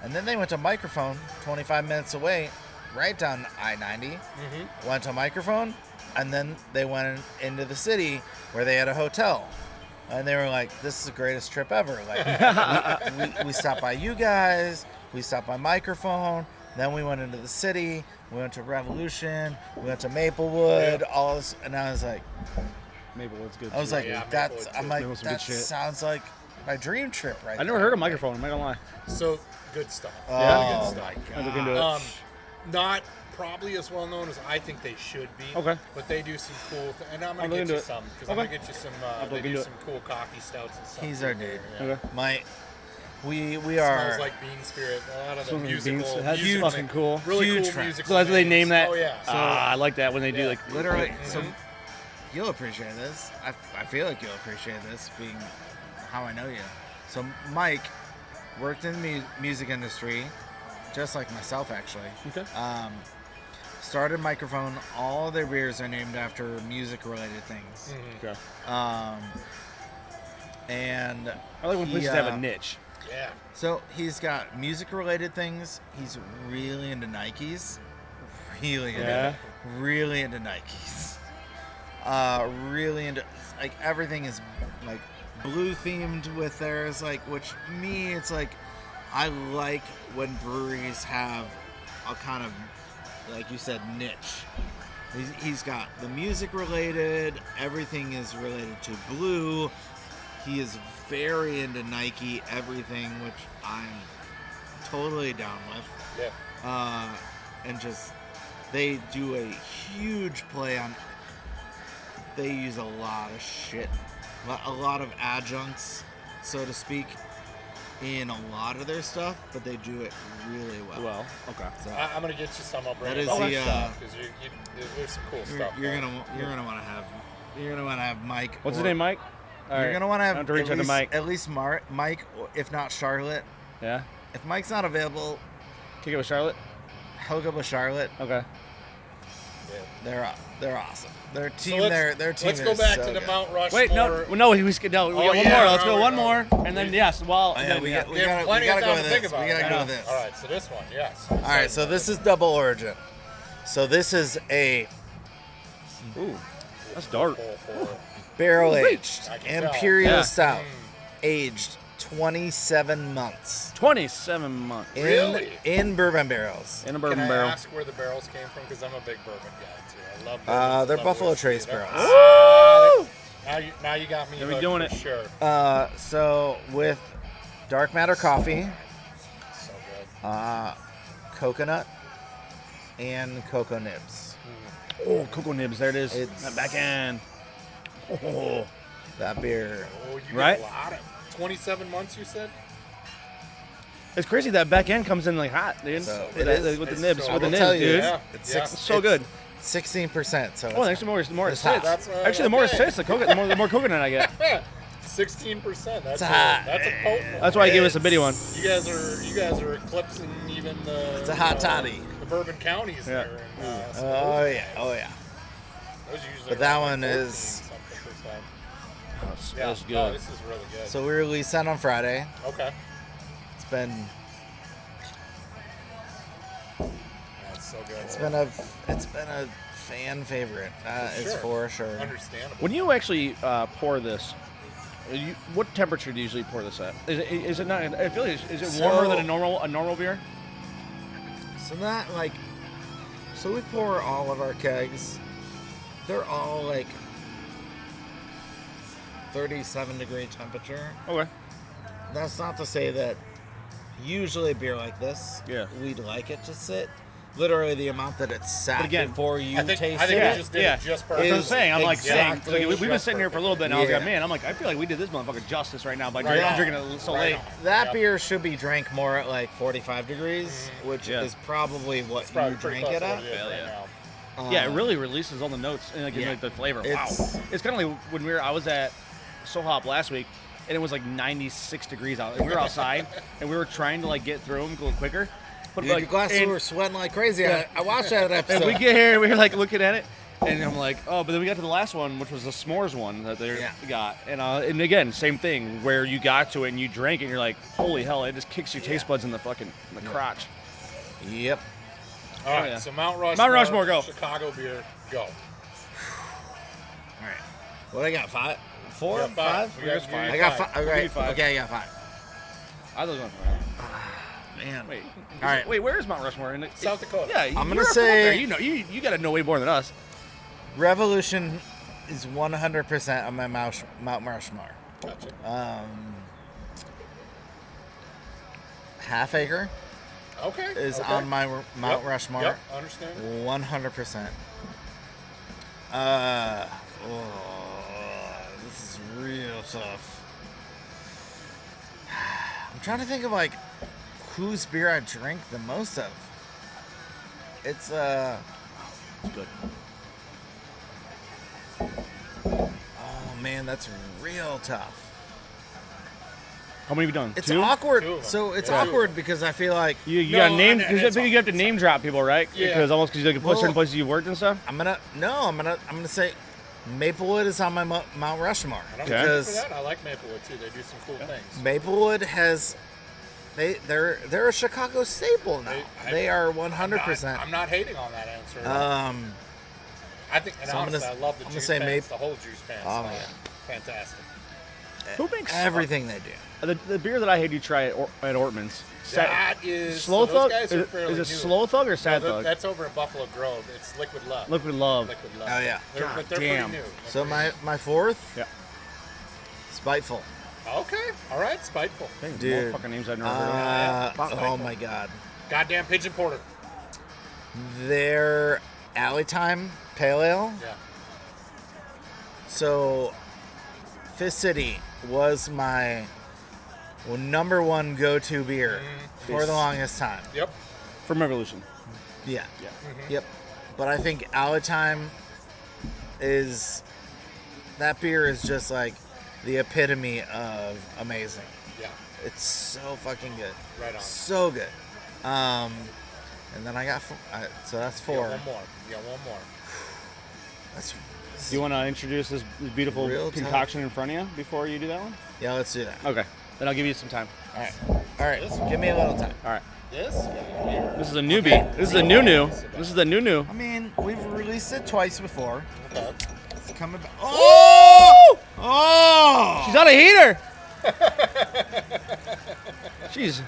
And then they went to Microphone 25 minutes away, right down I-90. Mm-hmm. Went to Microphone. And then they went into the city where they had a hotel. And they were like, this is the greatest trip ever. Like, we stopped by you guys. We stopped by Microphone. Then we went into the city. We went to Revolution. We went to Maplewood. All this. And I was like, Maplewood's good. I was like, that sounds like my dream trip right I never heard of Microphone. I'm not going to lie. So, good stuff. Oh, good my stuff. I'll look into it. Not probably as well known as I think they should be. Okay. But they do some cool and I'm going to get you some, because I'm going to get you some, they do some cool coffee stouts and stuff. He's our dude. Okay. We are. Smells like Bean Spirit. A lot of the musical. That's fucking cool. Really huge cool music. So that's what they name that? Oh, yeah. So, I like that when they do, like, literally. So you'll appreciate this. I feel like you'll appreciate this, being how I know you. So Mike worked in the music industry, just like myself, actually. Okay. Started Microphone. All their beers are named after music-related things. Mm-hmm. Okay. And I like when places have a niche. Yeah. So he's got music-related things. He's really into Nikes. Really into Nikes. Really into, like, everything is like blue themed with theirs. Like, which me, it's like, I like when breweries have a kind of, like you said, niche. He's got the music related, everything is related to blue. He is very into Nike, everything, which I'm totally down with. Yeah. And just, they do a huge play on, they use a lot of shit, a lot of adjuncts, so to speak, in a lot of their stuff, but they do it really well. Okay. So I'm gonna get you some. I'll bring that is the because there's some cool stuff. You're gonna want to have Mike. What's his name, Mike? You're gonna want to have reach out to Mike. At least Mike, if not Charlotte. Yeah. If Mike's not available, kick it with Charlotte. Hook up with Charlotte. Okay. Yeah. They're awesome. Their team. So their team. Let's go back so to the good. Mount Rushmore. Wait, no. We got one more. Let's go one more, and then we gotta go with this. We gotta go with this. All right. So this one, yes. All right. So this is double origin. So this is a. Ooh, that's dark. Barrel aged imperial stout, Mm. aged 27 months. 27 months. Really? In bourbon barrels. In a bourbon Can I barrel. ask where the barrels came from? Because I'm a big bourbon guy too. I love bourbons. They're I love Buffalo whiskey. Trace They're- barrels. Now you got me. Are we hooked doing for it? Sure. So with dark matter coffee, So good. coconut, and cocoa nibs. Oh, cocoa nibs. There it is. It's- That back end. Oh, That beer. Oh, you Right? get a lot of 27 months. You said. It's crazy that back end comes in like hot, dude. So with, it is. with the It's nibs, so- with the I will nibs, tell you, dude. Yeah. It's Yeah. six, So good. 16%. So Oh, it's, actually, the more it it's hot. tastes. That's right, Actually, the more it okay. tastes, the more coconut I get. 16%. That's hot. That's a potent one. That's why I gave us a bitty one. You guys are eclipsing even the. It's a hot toddy. The Bourbon counties Yeah. there. And, so Oh yeah, oh yeah. those usually But that around one 14 is- something percent. That was No, good. this is really good. So we released that on Friday. Okay. It's been That's so good. it's been a fan favorite. That For is sure. for sure. Understandable. When you actually pour this, what temperature do you usually pour this at? Is it not? I feel like is it warmer than a normal beer? So that so we pour all of our kegs. They're all like 37-degree temperature. Okay. That's not to say that usually a beer like this, Yeah. we'd like it to sit. Literally the amount that it's sat But again, before you I think taste we it. just did yeah. it just That's what I'm perfect. saying. I'm like Exactly. saying, like, we've been Just sitting here for a little bit, and I was Yeah. like, man, I'm like, we did this motherfucker justice right now by Right on. drinking it so Right late. on. That Yep. beer should be drank more at like 45 degrees, which Yeah. is probably what It's probably you pretty drink close it to at. what it is Hell right yeah. now. Yeah, it really releases all the notes and like, Yeah. the flavor. Wow. It's- It's kind of like when I was at So Hop last week, and it was like 96 degrees out, and we were outside, and we were trying to like get through them a little quicker. But Dude, your glasses were sweating like crazy. Yeah. I watched that episode. and we get here, and we were like looking at it, and I'm like, oh, but then we got to the last one, which was the s'mores one that they Yeah. got, and again, same thing where you got to it and you drank it, and you're like, holy hell, it just kicks your taste buds in the fucking crotch. Yep. All right, yeah. so Mount Rushmore. Mount Rushmore, go. Chicago beer, go. All right. What I got? 5? 4? Yeah, 5? We got five. I got 5. We'll give Okay. you 5. Okay, I got 5. I was going. Man. Wait. All right. Wait, where is Mount Rushmore? South Dakota. Yeah, I'm you're gonna from up say- there. You got to know way more than us. Revolution is 100% on my Mount Rushmore. Gotcha. Half Acre Okay. is okay. on my Mount Yep, Rushmore. Yep, understand. 100%. This is real tough. I'm trying to think of like whose beer I drink the most of. It's Good. oh man, that's real tough. How many have you done? It's 2? awkward. Two of them. So it's Yeah. awkward because I feel like You No, got to name. and Because I it's think you have to name drop people, right? Yeah. Because almost because you can put Well- certain places you've worked and stuff. I'm gonna say Maplewood is on my Mount Rushmore And I'm Okay. good for because that. I like Maplewood too. They do some cool things. Maplewood has they're a Chicago staple now. They are 100%. I'm not hating on that answer. I think, and so I'm honestly, gonna- I love the I'm gonna juice say pants. The whole juice pants. Oh, like, man. fantastic. Who makes everything they do. the beer that I had you try at Ortman's? That is Slow so Thug. Those guys are Is fairly it new. Slow Thug or Sad No, Thug? that's over at Buffalo Grove. It's Liquid Love. Liquid Love. Liquid Love. Oh, yeah. But they're damn. pretty new. So my fourth, Yeah. Spiteful. Okay. All right. Spiteful. Dang, Dude. more fucking names I've never heard of. Oh my God. Goddamn Pigeon Porter. Their Alley Time Pale Ale. Yeah. So Fist City was my number one go-to beer for the longest time. Yep. From Revolution. Yeah. Yeah. Yep. But I think Alley Time is that beer is just like the epitome of amazing. Yeah. It's so fucking good. Right on. So good. And then I got so that's You 4. got one more. You got one more. That's Do you want to introduce this beautiful Real concoction in front of you before you do that one? yeah. Let's do that. Okay. Then I'll give you some time. All right. All right. Give me a little time. All right. This guy here. This is a newbie. This is a new. This is the new. I mean, we've released it twice before. Okay. It's coming back. Oh! Oh! She's on a heater. Jeez.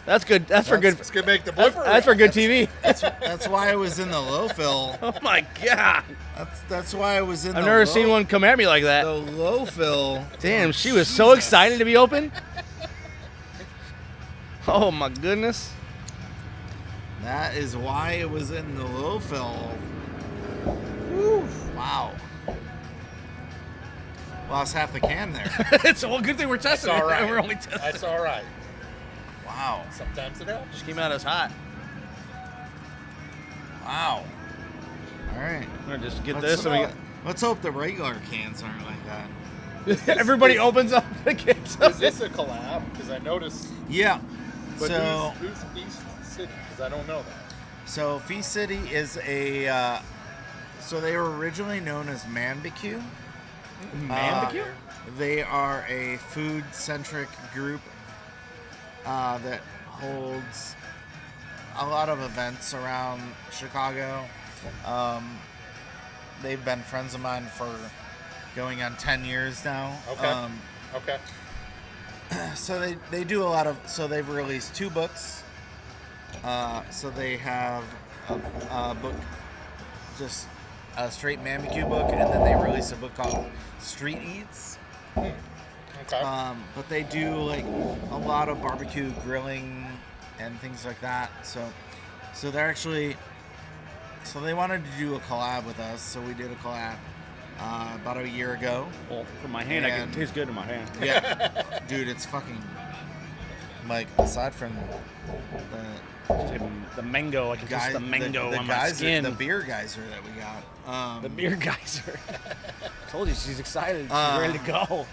That's good. That's for good. It's gonna make the blooper. That's for good TV. That's why I was in the low fill. Oh my god. That's why I was in I've the never low, seen one come at me like that. the low fill. Damn, she was so excited to be open. Oh my goodness. That is why it was in the low fill. Woo. Wow. Lost half the can there. It's a good thing we're testing. That's all right. We're only testing. That's all right. Wow. Sometimes it helps. Just came out as hot. Wow. All right. I'm gonna just get this. And Let's hope the regular cans aren't like that. everybody opens up the cans. Is this a collab? Because I noticed. Yeah. But So who's Feast City? Because I don't know that. So Feast City is a. So they were originally known as Manbarbecue. Manbarbecue? They are a food-centric group that holds a lot of events around Chicago. They've been friends of mine for going on 10 years now. Okay. Okay. So they do a lot of. So they've released 2 books. So they have a book, just a straight Manbarbecue book, and then they release a book called Street Eats. Okay. But they do like a lot of barbecue grilling and things like that. So they're actually, so they wanted to do a collab with us. So we did a collab about a year ago. Well, from my hand, I can taste good in my hand. Yeah, dude, it's fucking like aside from The mango, I can taste the mango the on my skin. The beer geyser that we got. The beer geyser. Told you, she's excited. She's ready to go.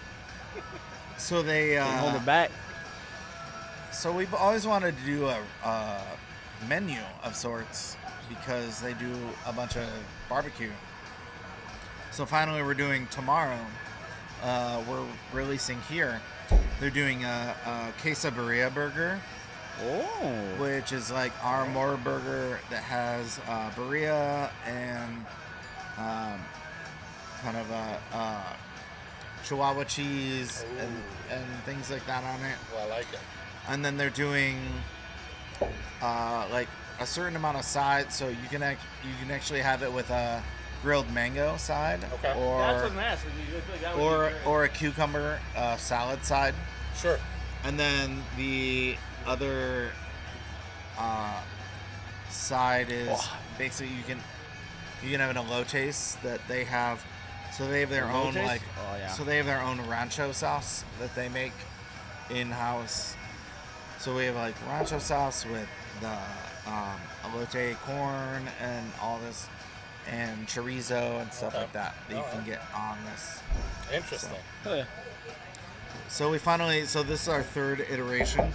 So they Hold it back. So we've always wanted to do a menu of sorts because they do a bunch of barbecue. So finally, we're doing tomorrow. We're releasing here. They're doing a quesadilla burger. Oh. Which is like our MORE burger that has birria and kind of a Chihuahua cheese and things like that on it. Well, I like it. And then they're doing like a certain amount of sides, so you can actually have it with a grilled mango side, Okay. or a cucumber salad side. Sure. And then the other side is basically you can have an elotes that they have. So they have their own like. Oh, yeah. So they have their own rancho sauce that they make in house. So we have like rancho sauce with the elote corn and all this, and chorizo and stuff like that you can get on this. Interesting. Oh, yeah. So so this is our 3rd iteration.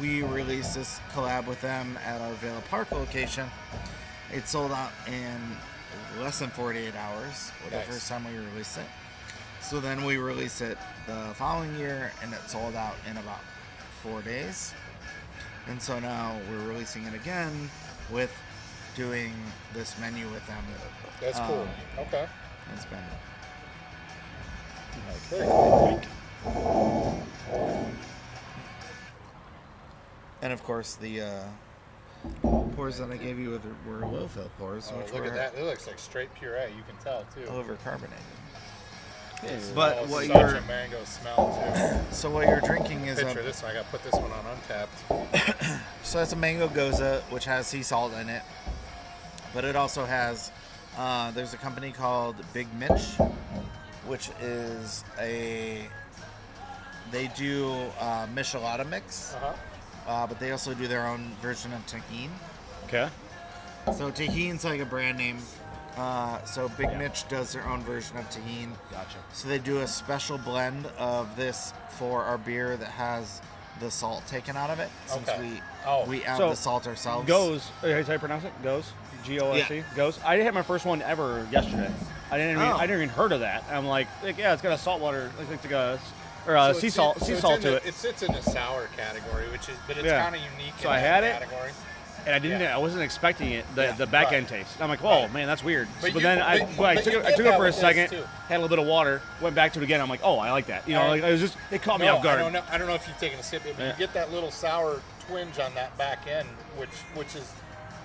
We released this collab with them at our Vale Park location. It sold out in less than 48 hours, the first time we released it. So then we released it the following year, and it sold out in about 4 days. And so now we're releasing it again with doing this menu with them. That's cool. Okay. It's been Very cool. And of course the pours that I gave you were low-fill pours, Oh, which look were at that. It looks like straight puree. You can tell, too. over-carbonated. But But what such you're a mango smell, too. so what you're drinking is Picture this one. I got to put this one on Untapped. so it's a mango goza, which has sea salt in it, but it also has there's a company called Big Mitch, which is they do Michelada mix, but they also do their own version of tahine. Okay. So tahine's like a brand name. So Big Mitch does their own version of tahine. Gotcha. So they do a special blend of this for our beer that has the salt taken out of it, since we add the salt ourselves. Goes. How do you pronounce it? Goes. G-O-S-E. Yeah. Goes. I had my first one ever yesterday. I didn't even heard of that. I'm like yeah, it's got a saltwater. It's like a sea salt to it. It sits in the sour category, but it's Yeah. kind of unique. So in I that had it. category. And I wasn't expecting it, the back end taste. I'm like, oh man, that's weird. But, But then you- I but took you it did for that a with this, second, too. had a little bit of water, went back to it again. I'm like, oh, I like that. You know, like it caught me off guard. I don't know if you've taken a sip, but you get that little sour twinge on that back end, which is,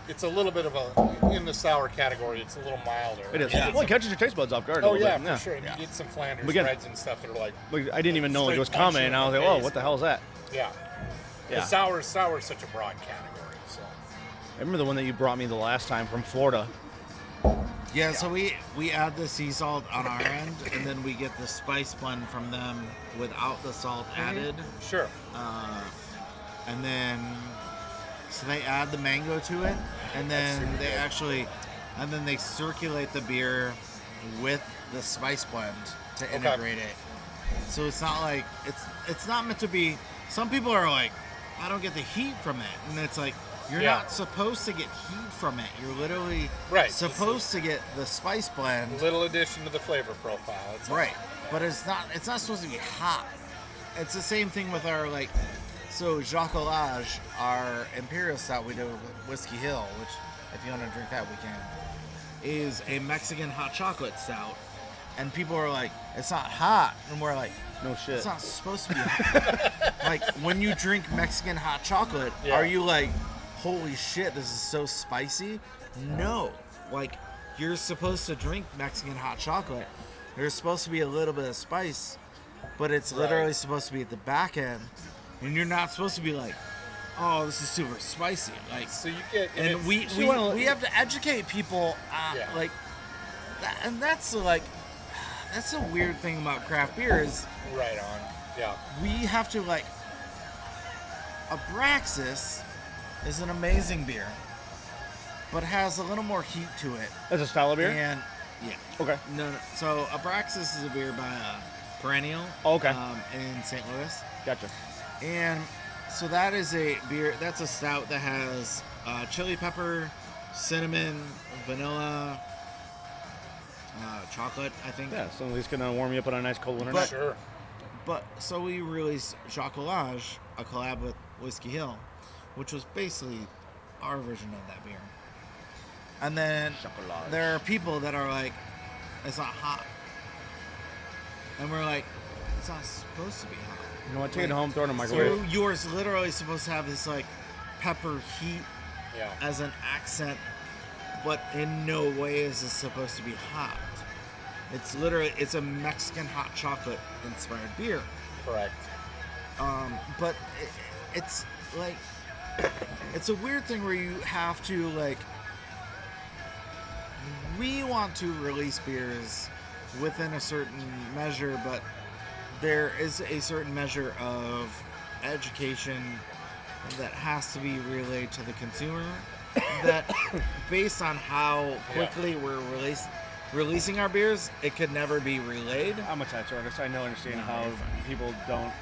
it's a little bit of in the sour category, it's a little milder. It is. Yeah. Well, it catches your taste buds off guard. Oh a little yeah, bit. for sure. And you get some Flanders But again- Reds and stuff that are like, I didn't even know like, it was Straight punch coming, you and in I was the like, oh, face. what the hell is that? yeah. Yeah. The sour is such a broad category. So I remember the one that you brought me the last time from Florida. Yeah, so we add the sea salt on our end, and then we get the spice blend from them without the salt added. sure. and then so they add the mango to it, and then they circulate the beer with the spice blend to integrate it. So it's not like it's not meant to be. Some people are like, I don't get the heat from it, and it's like you're not supposed to get heat from it. You're literally supposed to get the spice blend. Little addition to the flavor profile. It's Right, but it's not supposed to be hot. It's the same thing with our so Jacolage, our imperial stout we do with Whiskey Hill, which if you want to drink that we can, is a Mexican hot chocolate stout. And people are like, it's not hot. And we're like, No shit. it's not supposed to be hot. Like, when you drink Mexican hot chocolate, are you like, holy shit, this is so spicy? No. Like, you're supposed to drink Mexican hot chocolate. There's supposed to be a little bit of spice, but it's literally supposed to be at the back end. And you're not supposed to be like, oh, this is super spicy. Like, so you get, and we have to educate people like that, and that's a weird thing about craft beer is right on. Yeah. We have to Abraxas is an amazing beer, but has a little more heat to it. That's a style of beer? And Okay. No. So Abraxas is a beer by Perennial. Okay. In St. Louis. Gotcha. And so that is a beer. That's a stout that has chili pepper, cinnamon, vanilla, chocolate, I think. Yeah, so at least gonna warm you up on a nice cold winter night. Sure. But so we released Jacolage, a collab with Whiskey Hill, which was basically our version of that beer. And then there are people that are like, it's not hot. And we're like, it's not supposed to be hot. You know what? Take it home, throw it in a microwave. So yours literally supposed to have this pepper heat as an accent, but in no way is it supposed to be hot. It's a Mexican hot chocolate inspired beer. Correct. But it's like, it's a weird thing where you have to we want to release beers within a certain measure, but there is a certain measure of education that has to be relayed to the consumer that based on how quickly we're releasing our beers, it could never be relayed. I'm a tattoo artist. I understand how people don't.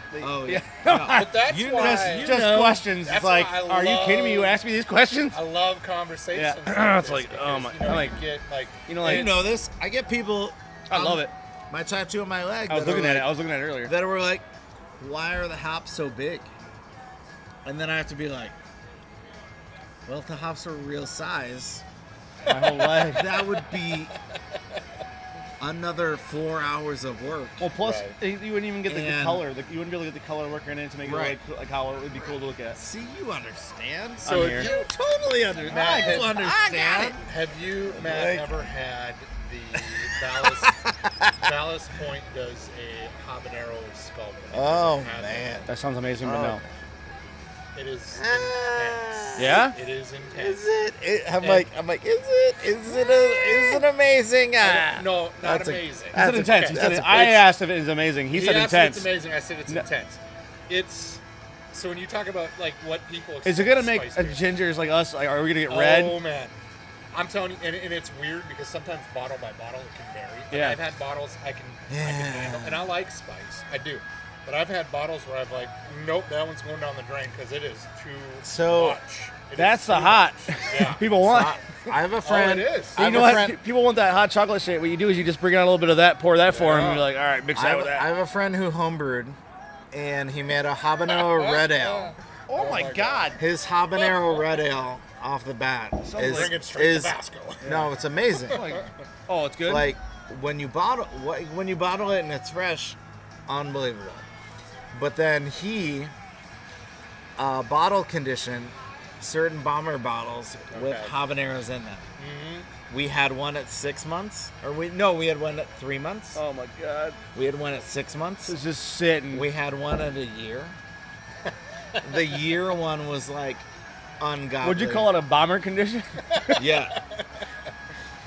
But that's why just questions. It's like, are you kidding me? You asked me these questions? I love conversations. Yeah. It's like, oh my, you know this. I get people. I love it. My tattoo on my leg. I was looking at it earlier. That were like, why are the hops so big? And then I have to be like, well, if the hops were real size, my whole leg, that would be another 4 hours of work. Well, plus you wouldn't even get the color. You wouldn't be able to get the color working in it to make it like how it would be cool to look at. See, you understand. So you totally understand. Matt, I understand. Have you, Matt, ever had the Ballast Point does a habanero sculpin? Oh man, that sounds amazing, but no. It is intense. Yeah? It is intense. Is it? I'm like, is it amazing? No, not amazing. He said intense. He said I asked if it is amazing. He said intense. It's amazing. I said it's intense. It's so when you talk about what people expect, is it gonna make gingers like us? Like, are we gonna get red? Oh man, I'm telling you, and it's weird because sometimes bottle by bottle it can vary. But I've had bottles I can handle, and I like spice. I do. But I've had bottles where I've nope, that one's going down the drain because it is too much. That's the hot. Yeah. People want. I have a friend. Oh, it is. You know what? People want that hot chocolate shit. What you do is you just bring out a little bit of that, pour that for them, and you're like, all right, mix that with that. I have a friend who homebrewed, and he made a habanero red ale. Oh my God! His habanero red ale off the bat is Tabasco. No, it's amazing. Oh, it's good. Like when you bottle it and it's fresh, unbelievable. But then he bottle conditioned certain bomber bottles with habaneros in them. Mm-hmm. We had one at 6 months, we had one at 3 months. Oh my God! We had one at 6 months. It's just sitting. We had one at a year. The year one was ungodly. Would you call it a bomber condition? Yeah.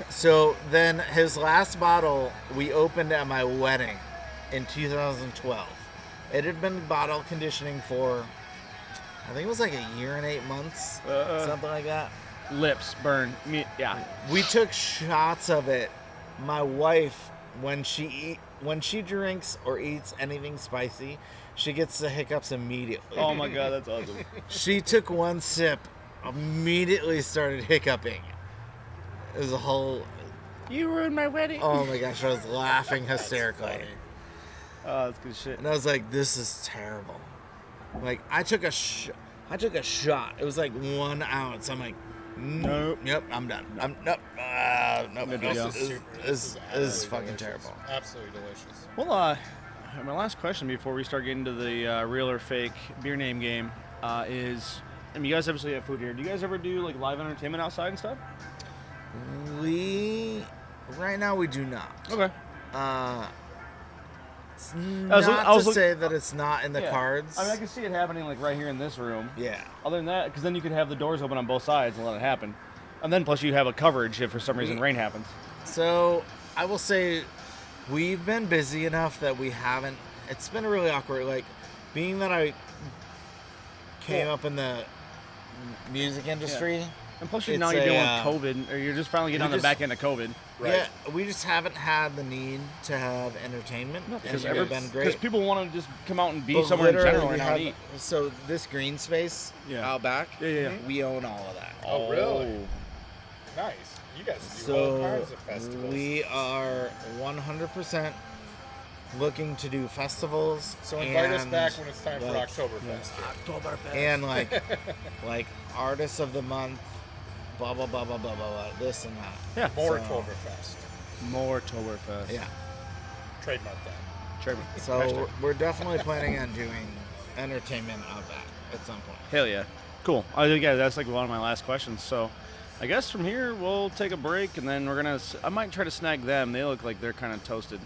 So then his last bottle we opened at my wedding in 2012. It had been bottle conditioning for I think it was like a year and 8 months, something like that. Lips burn. Yeah. We took shots of it. My wife, when she drinks or eats anything spicy, she gets the hiccups immediately. Oh my god, that's awesome. She took one sip, immediately started hiccuping. It was a whole... You ruined my wedding. Oh my gosh, I was laughing hysterically. Oh, that's good shit. And I was like, this is terrible. Like, I took a shot. It was like 1 ounce. I'm like, Nope. Yep, I'm done. Nope. This is fucking terrible. Absolutely delicious. Well, my last question before we start getting to the real or fake beer name game is, I mean, you guys obviously have food here. Do you guys ever do like live entertainment outside and stuff? Right now we do not. Okay. It's not to say that it's not in the cards. I mean, I can see it happening like right here in this room. Yeah. Other than that, because then you could have the doors open on both sides and let it happen. And then plus you have a coverage if for some reason rain happens. So I will say we've been busy enough that we haven't. It's been really awkward. Like, being that I came up in the music industry. Yeah. And plus you're dealing with COVID, or you're just finally getting on the back end of COVID. Right. Yeah, we just haven't had the need to have entertainment. No, because it's been great. Because people want to just come out and be somewhere in general and eat. So this green space out back, we own all of that. Oh, really? Nice. You guys do all kinds of festivals. We are 100% looking to do festivals. So invite us back when it's time for Oktoberfest. Oktoberfest. And like artists of the month. Blah, blah, blah, blah, blah, blah, this and that. Yeah. More Oktoberfest. Yeah. Trademark that. Trademark. So we're definitely planning on doing entertainment out back at some point. Hell yeah. Cool. Yeah, that's like one of my last questions. So I guess from here we'll take a break and then I might try to snag them. They look like they're kind of toasted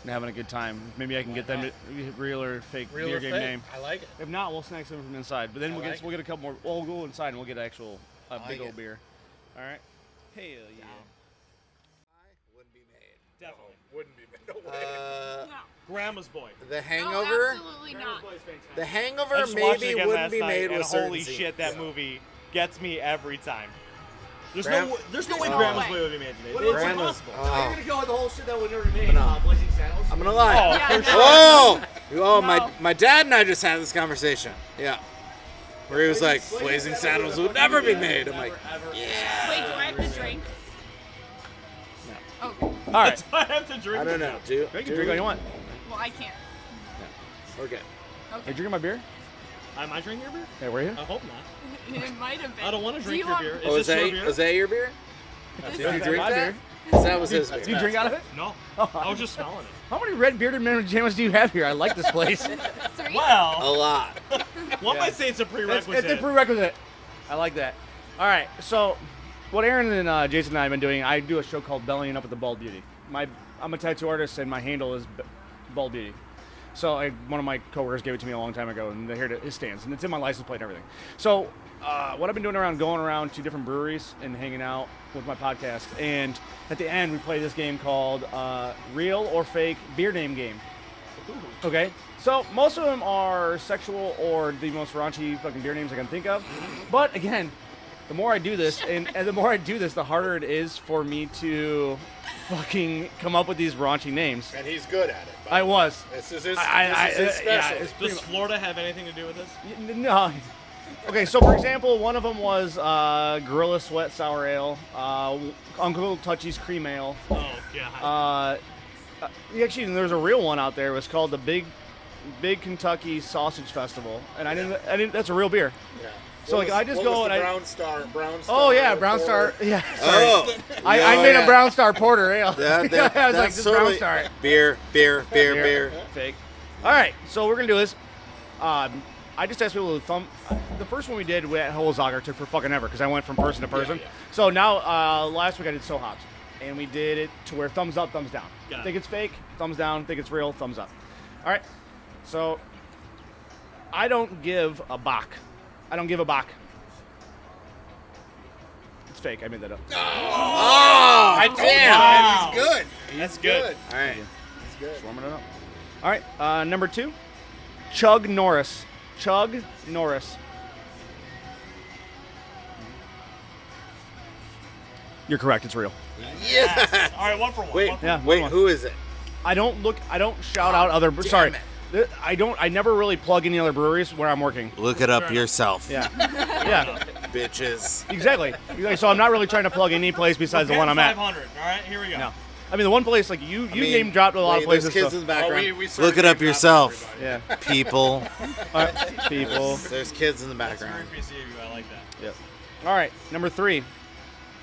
and having a good time. Maybe I can get them to real or fake beer game name. I like it. If not, we'll snag some from inside. But then we'll get a couple more. We'll go inside and we'll get actual big old beer. All right. Hell yeah. Wouldn't be made. Definitely. Wouldn't be made. No way. No. Grandma's Boy. The Hangover. Absolutely not. The Hangover maybe wouldn't be made with certain holy shit, that movie gets me every time. There's no way Grandma's Boy would be made today. It's impossible. You're gonna go with the whole shit that would never be made. Blazing Saddles. I'm gonna lie. My dad and I just had this conversation. Yeah. Where he was like, Blazing Saddles would never be made. I'm like, yeah. Wait, do I have to drink? No. Oh, All right. I have to drink. I don't know. Do You can drink all you want. well, I can't. We're good. Are you drinking my beer? Am I drinking your beer? Yeah, were you? I hope not. It might have been. I don't want to drink your beer. Is this your beer? that your beer? That's Did you drink my that? beer. That was his beer. Do you drink out of it? No. I was just smelling it. How many red bearded mamajammas do you have here? I like this place. 3? Well, A lot. one might say it's a prerequisite. It's a prerequisite. I like that. All right, so what Aaron and Jason and I have been doing, I do a show called Bellyin up at the Bald Beauty. I'm a tattoo artist, and my handle is Bald Beauty. So one of my coworkers gave it to me a long time ago, and here it stands, and it's in my license plate and everything. So what I've been doing going around to different breweries and hanging out with my podcast, and at the end we play this game called Real or Fake Beer Name Game. Okay, so most of them are sexual or the most raunchy fucking beer names I can think of. But again, the more I do this, and the more I do this, the harder it is for me to fucking come up with these raunchy names. And he's good at it. I was. This is his Yeah, special. Does Florida have anything to do with this? No. Okay, so for example, one of them was Gorilla Sweat Sour Ale, Uncle Touchy's Cream Ale. Oh, God. Actually, there's a real one out there. It was called the Big Kentucky Sausage Festival, and I didn't. That's a real beer. Yeah. So I just go and Brown Star. Oh yeah, Brown Star. Yeah. Sorry. Oh. I made a Brown Star Porter Ale. That, I was that's like, this totally Brown Star. Beer. Fake. All right, so we're gonna do this. I just asked people to thumb. The first one we did at Holzager took for fucking ever because I went from person to person. Yeah. So now last week I did So Hops, and we did it to where thumbs up, thumbs down. Got it. Think it's fake, thumbs down. Think it's real, thumbs up. All right. So I don't give a bach. It's fake. I made that up. Oh, damn. He's good. That's good. All right. He's good. Warming it up. All right. Number 2, Chug Norris. Chug Norris. You're correct. It's real. Yes. All right, 1 for 1. Wait, One for Yeah. wait, one. who is it? I don't shout out other. Sorry. it. I never really plug any other breweries where I'm working. Look it up Fair enough. yourself. Yeah. Yeah. Bitches. Exactly. So I'm not really trying to plug any place besides the one I'm at. 500. All right, here we go. No. I mean, the one place, like, you I mean, name dropped a lot of wait, places. There's kids so- in the background. we Look it up yourself. Yeah. People. All right. People. There's kids in the That's very background. PC of you. I like that. Yep. All right. Number 3.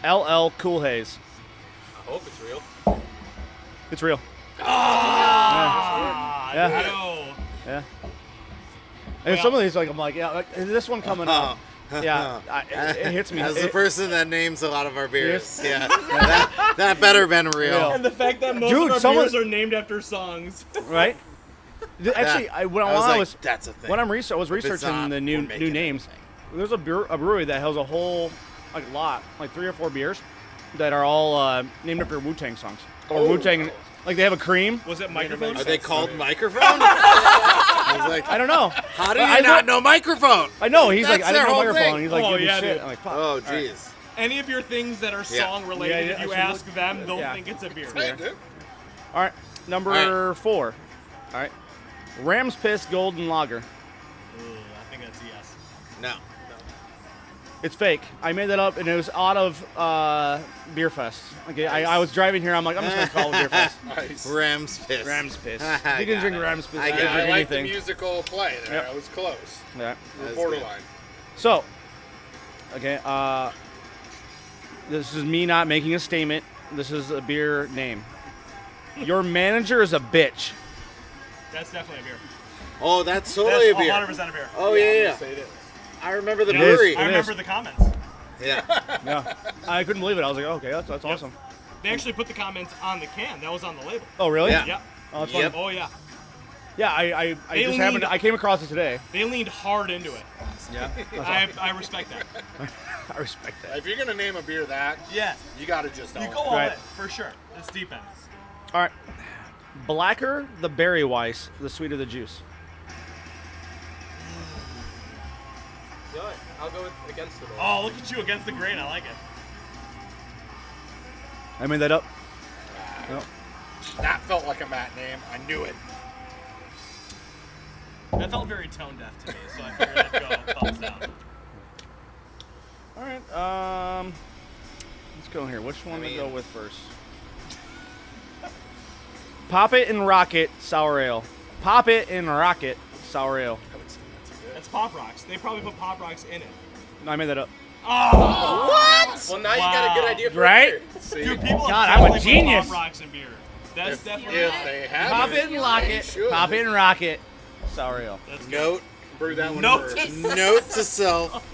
LL Cool Haze. I hope it's real. It's real. Ah, Yeah. no. Yeah. And some of these, like, I'm like, yeah, like, this one coming up. Yeah. It hits me. As the It- person that names a lot of our beers, Yes. yeah, that better been real. Real. And the fact that most Dude, of our someone- beers are named after songs. right? Actually, when I was like, was that's a thing. when I was If it's researching not, the we're new making names, anything. there's a brewery that has a whole lot, like 3 or 4 beers that are all named after Wu-Tang songs or Wu-Tang. Like they have a cream. Was it microphones? Are they called microphone? I was like, I don't know. how do you not know microphone? I know. He's like, That's I didn't their know whole microphone. thing. He's like, Oh, give me yeah, shit. dude. I'm like, fuck. Oh, jeez. Any of your things that are Yeah. song related, Yeah, if you I should ask look- them, they'll yeah. think it's a beer. All right, number 4. All right, Ram's Piss Golden Lager. Ooh, I think that's a yes. No. It's fake. I made that up, and it was out of Beer Fest. Okay, I was driving here. I'm like, I'm just gonna call it Beer Fest. Nice. Ram's Piss. Ram's Piss. I You can got drink it. Ram's Piss. I You got can it. drink I like the anything. musical play there. Yep. I was close. Yeah. We were That's borderline. So, okay, this is me not making a statement. This is a beer name. Your manager is a bitch. That's definitely a beer. Oh, that's totally That's a beer. 100% a beer. Oh, yeah. Say it is. I remember the It is. brewery. I It remember is. the comments. Yeah. Yeah, I couldn't believe it. I was like, okay, that's awesome. They actually put the comments on the can. That was on the label. Oh, really? Yeah. Yep. Oh, that's Yep. funny. Oh, yeah. Yeah, I They just happened. leaned- I came across it today. They leaned hard into it. Yeah, I respect that. I respect that. If you're gonna name a beer that, Yeah. you gotta just You own go it. all Right. in, for sure. It's deep end. All right, Blacker the Berry Weiss, the sweeter the juice. You know what? I'll go against it. Oh, look at you against the grain. I like it. I made that up. No. That felt like a Matt name. I knew it. That felt very tone deaf to me, so I figured I'd go thumbs down. All right, let's go here. Which one to go with first? Pop It and Rocket Sour Ale. Pop It and Rocket Sour Ale. That's Pop Rocks. They probably put Pop Rocks in it. No, I made that up. Oh! Well, now you got a good Wow. idea for Right? a beer. See, Dude, people God, have I'm a definitely put genius. Pop Rocks in beer. That's definitely if they have Pop it, It and Rocket. should. Pop It and Rocket Sour Ale. That's good. Note, brew that one Note. first. note to self.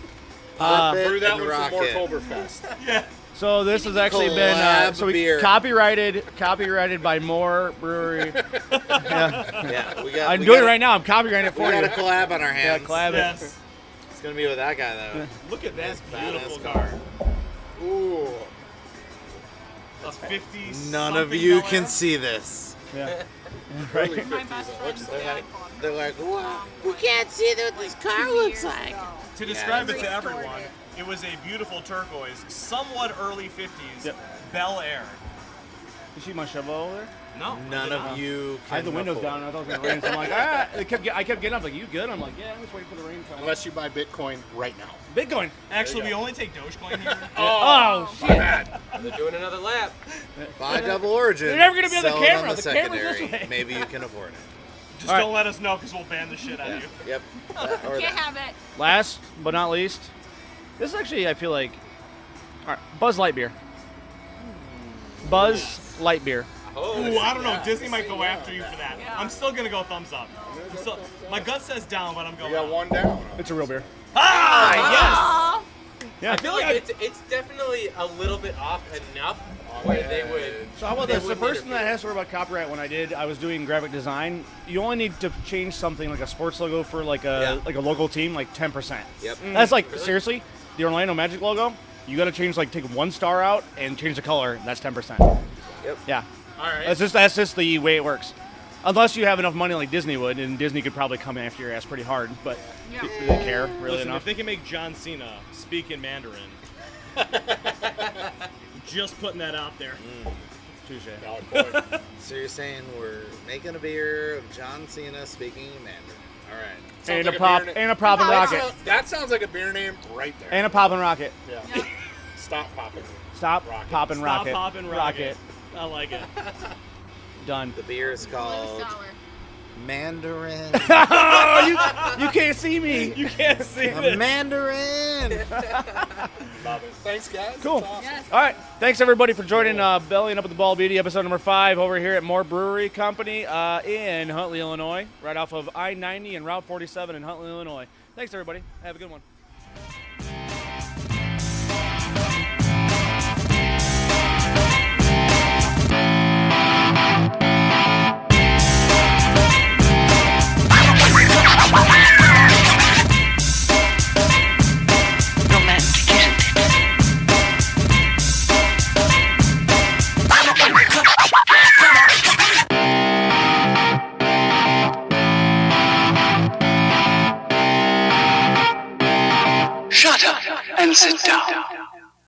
Pop it Brew that and one rock for it. Moortoberfest. Yeah. So this has actually been Collab so we beer. copyrighted by MORE Brewery. Yeah. Yeah, we got. I'm we doing got it right now. I'm copyrighting it We for got you. a collab on our Yeah, hands. collab it. Yes. It's gonna be with that guy though. Look at that Badass beautiful car. car. Ooh. A 50. None of you can see this. Yeah. Early Right. My 50s. best It friend's looks dad like. bought it. They're like, wow. We can't see what this car looks like. To describe it to Restored everyone, it. it was a beautiful turquoise, somewhat early 50s, Yep. Bel Air. You see my shovel over there? No. None of you can I had the windows afford down. I thought it was gonna rain. So I'm like, I kept getting up. Like, you good? I'm like, yeah. I'm just waiting for the rain to come. Unless you buy Bitcoin right now. Bitcoin. Actually, we only take Dogecoin here. Oh, shit. They're doing another lap. Buy Double Origin. They're never gonna be on the sell it camera. On The the camera's this secondary. way. Maybe you can afford it. Just All right. don't let us know because we'll ban the shit out of you. Yep. That or Can't that. have it. Last but not least, this is actually, I feel like, all right, Buzz Light beer. Buzz Light beer. Oh, Ooh, I don't know. Disney might go after you for that. Yeah. I'm still gonna go thumbs up. My gut says down, but I'm going You got up. one down. It's a real beer. Ah, Aw. Yeah. I feel like it's definitely a little bit off enough where they would. So how about they this? The would need person a that beer. has to worry about copyright when I was doing graphic design, you only need to change something like a sports logo for like a local team, like 10%. Yep. That's like seriously, the Orlando Magic logo. You got to change take one star out and change the color. That's 10%. Yep. Yeah. All right. That's just the way it works. Unless you have enough money like Disney would, and Disney could probably come after your ass pretty hard, but do they care really Listen, enough? if they can make John Cena speak in Mandarin, just putting that out there. Touche. So you're saying we're making a beer of John Cena speaking in Mandarin. All right. And Sounds a like pop, beer and a poppin' rocket, That sounds like a beer name right there. and a poppin' rocket. Yeah. Stop popping. Stop Rocket. popping Stop rocket. popping rocket. I like it. Done. The beer is called Mandarin. Oh, you can't see me. You can't see A this. Mandarin. Love it. Thanks, guys. Cool. That's awesome. Yes. All right. Thanks, everybody, for joining Bellyin Up with the Ball Beauty, episode number 5 over here at MORE Brewery Company in Huntley, Illinois, right off of I-90 and Route 47 in Huntley, Illinois. Thanks, everybody. Have a good one. Romantic, isn't it? Shut up and sit down.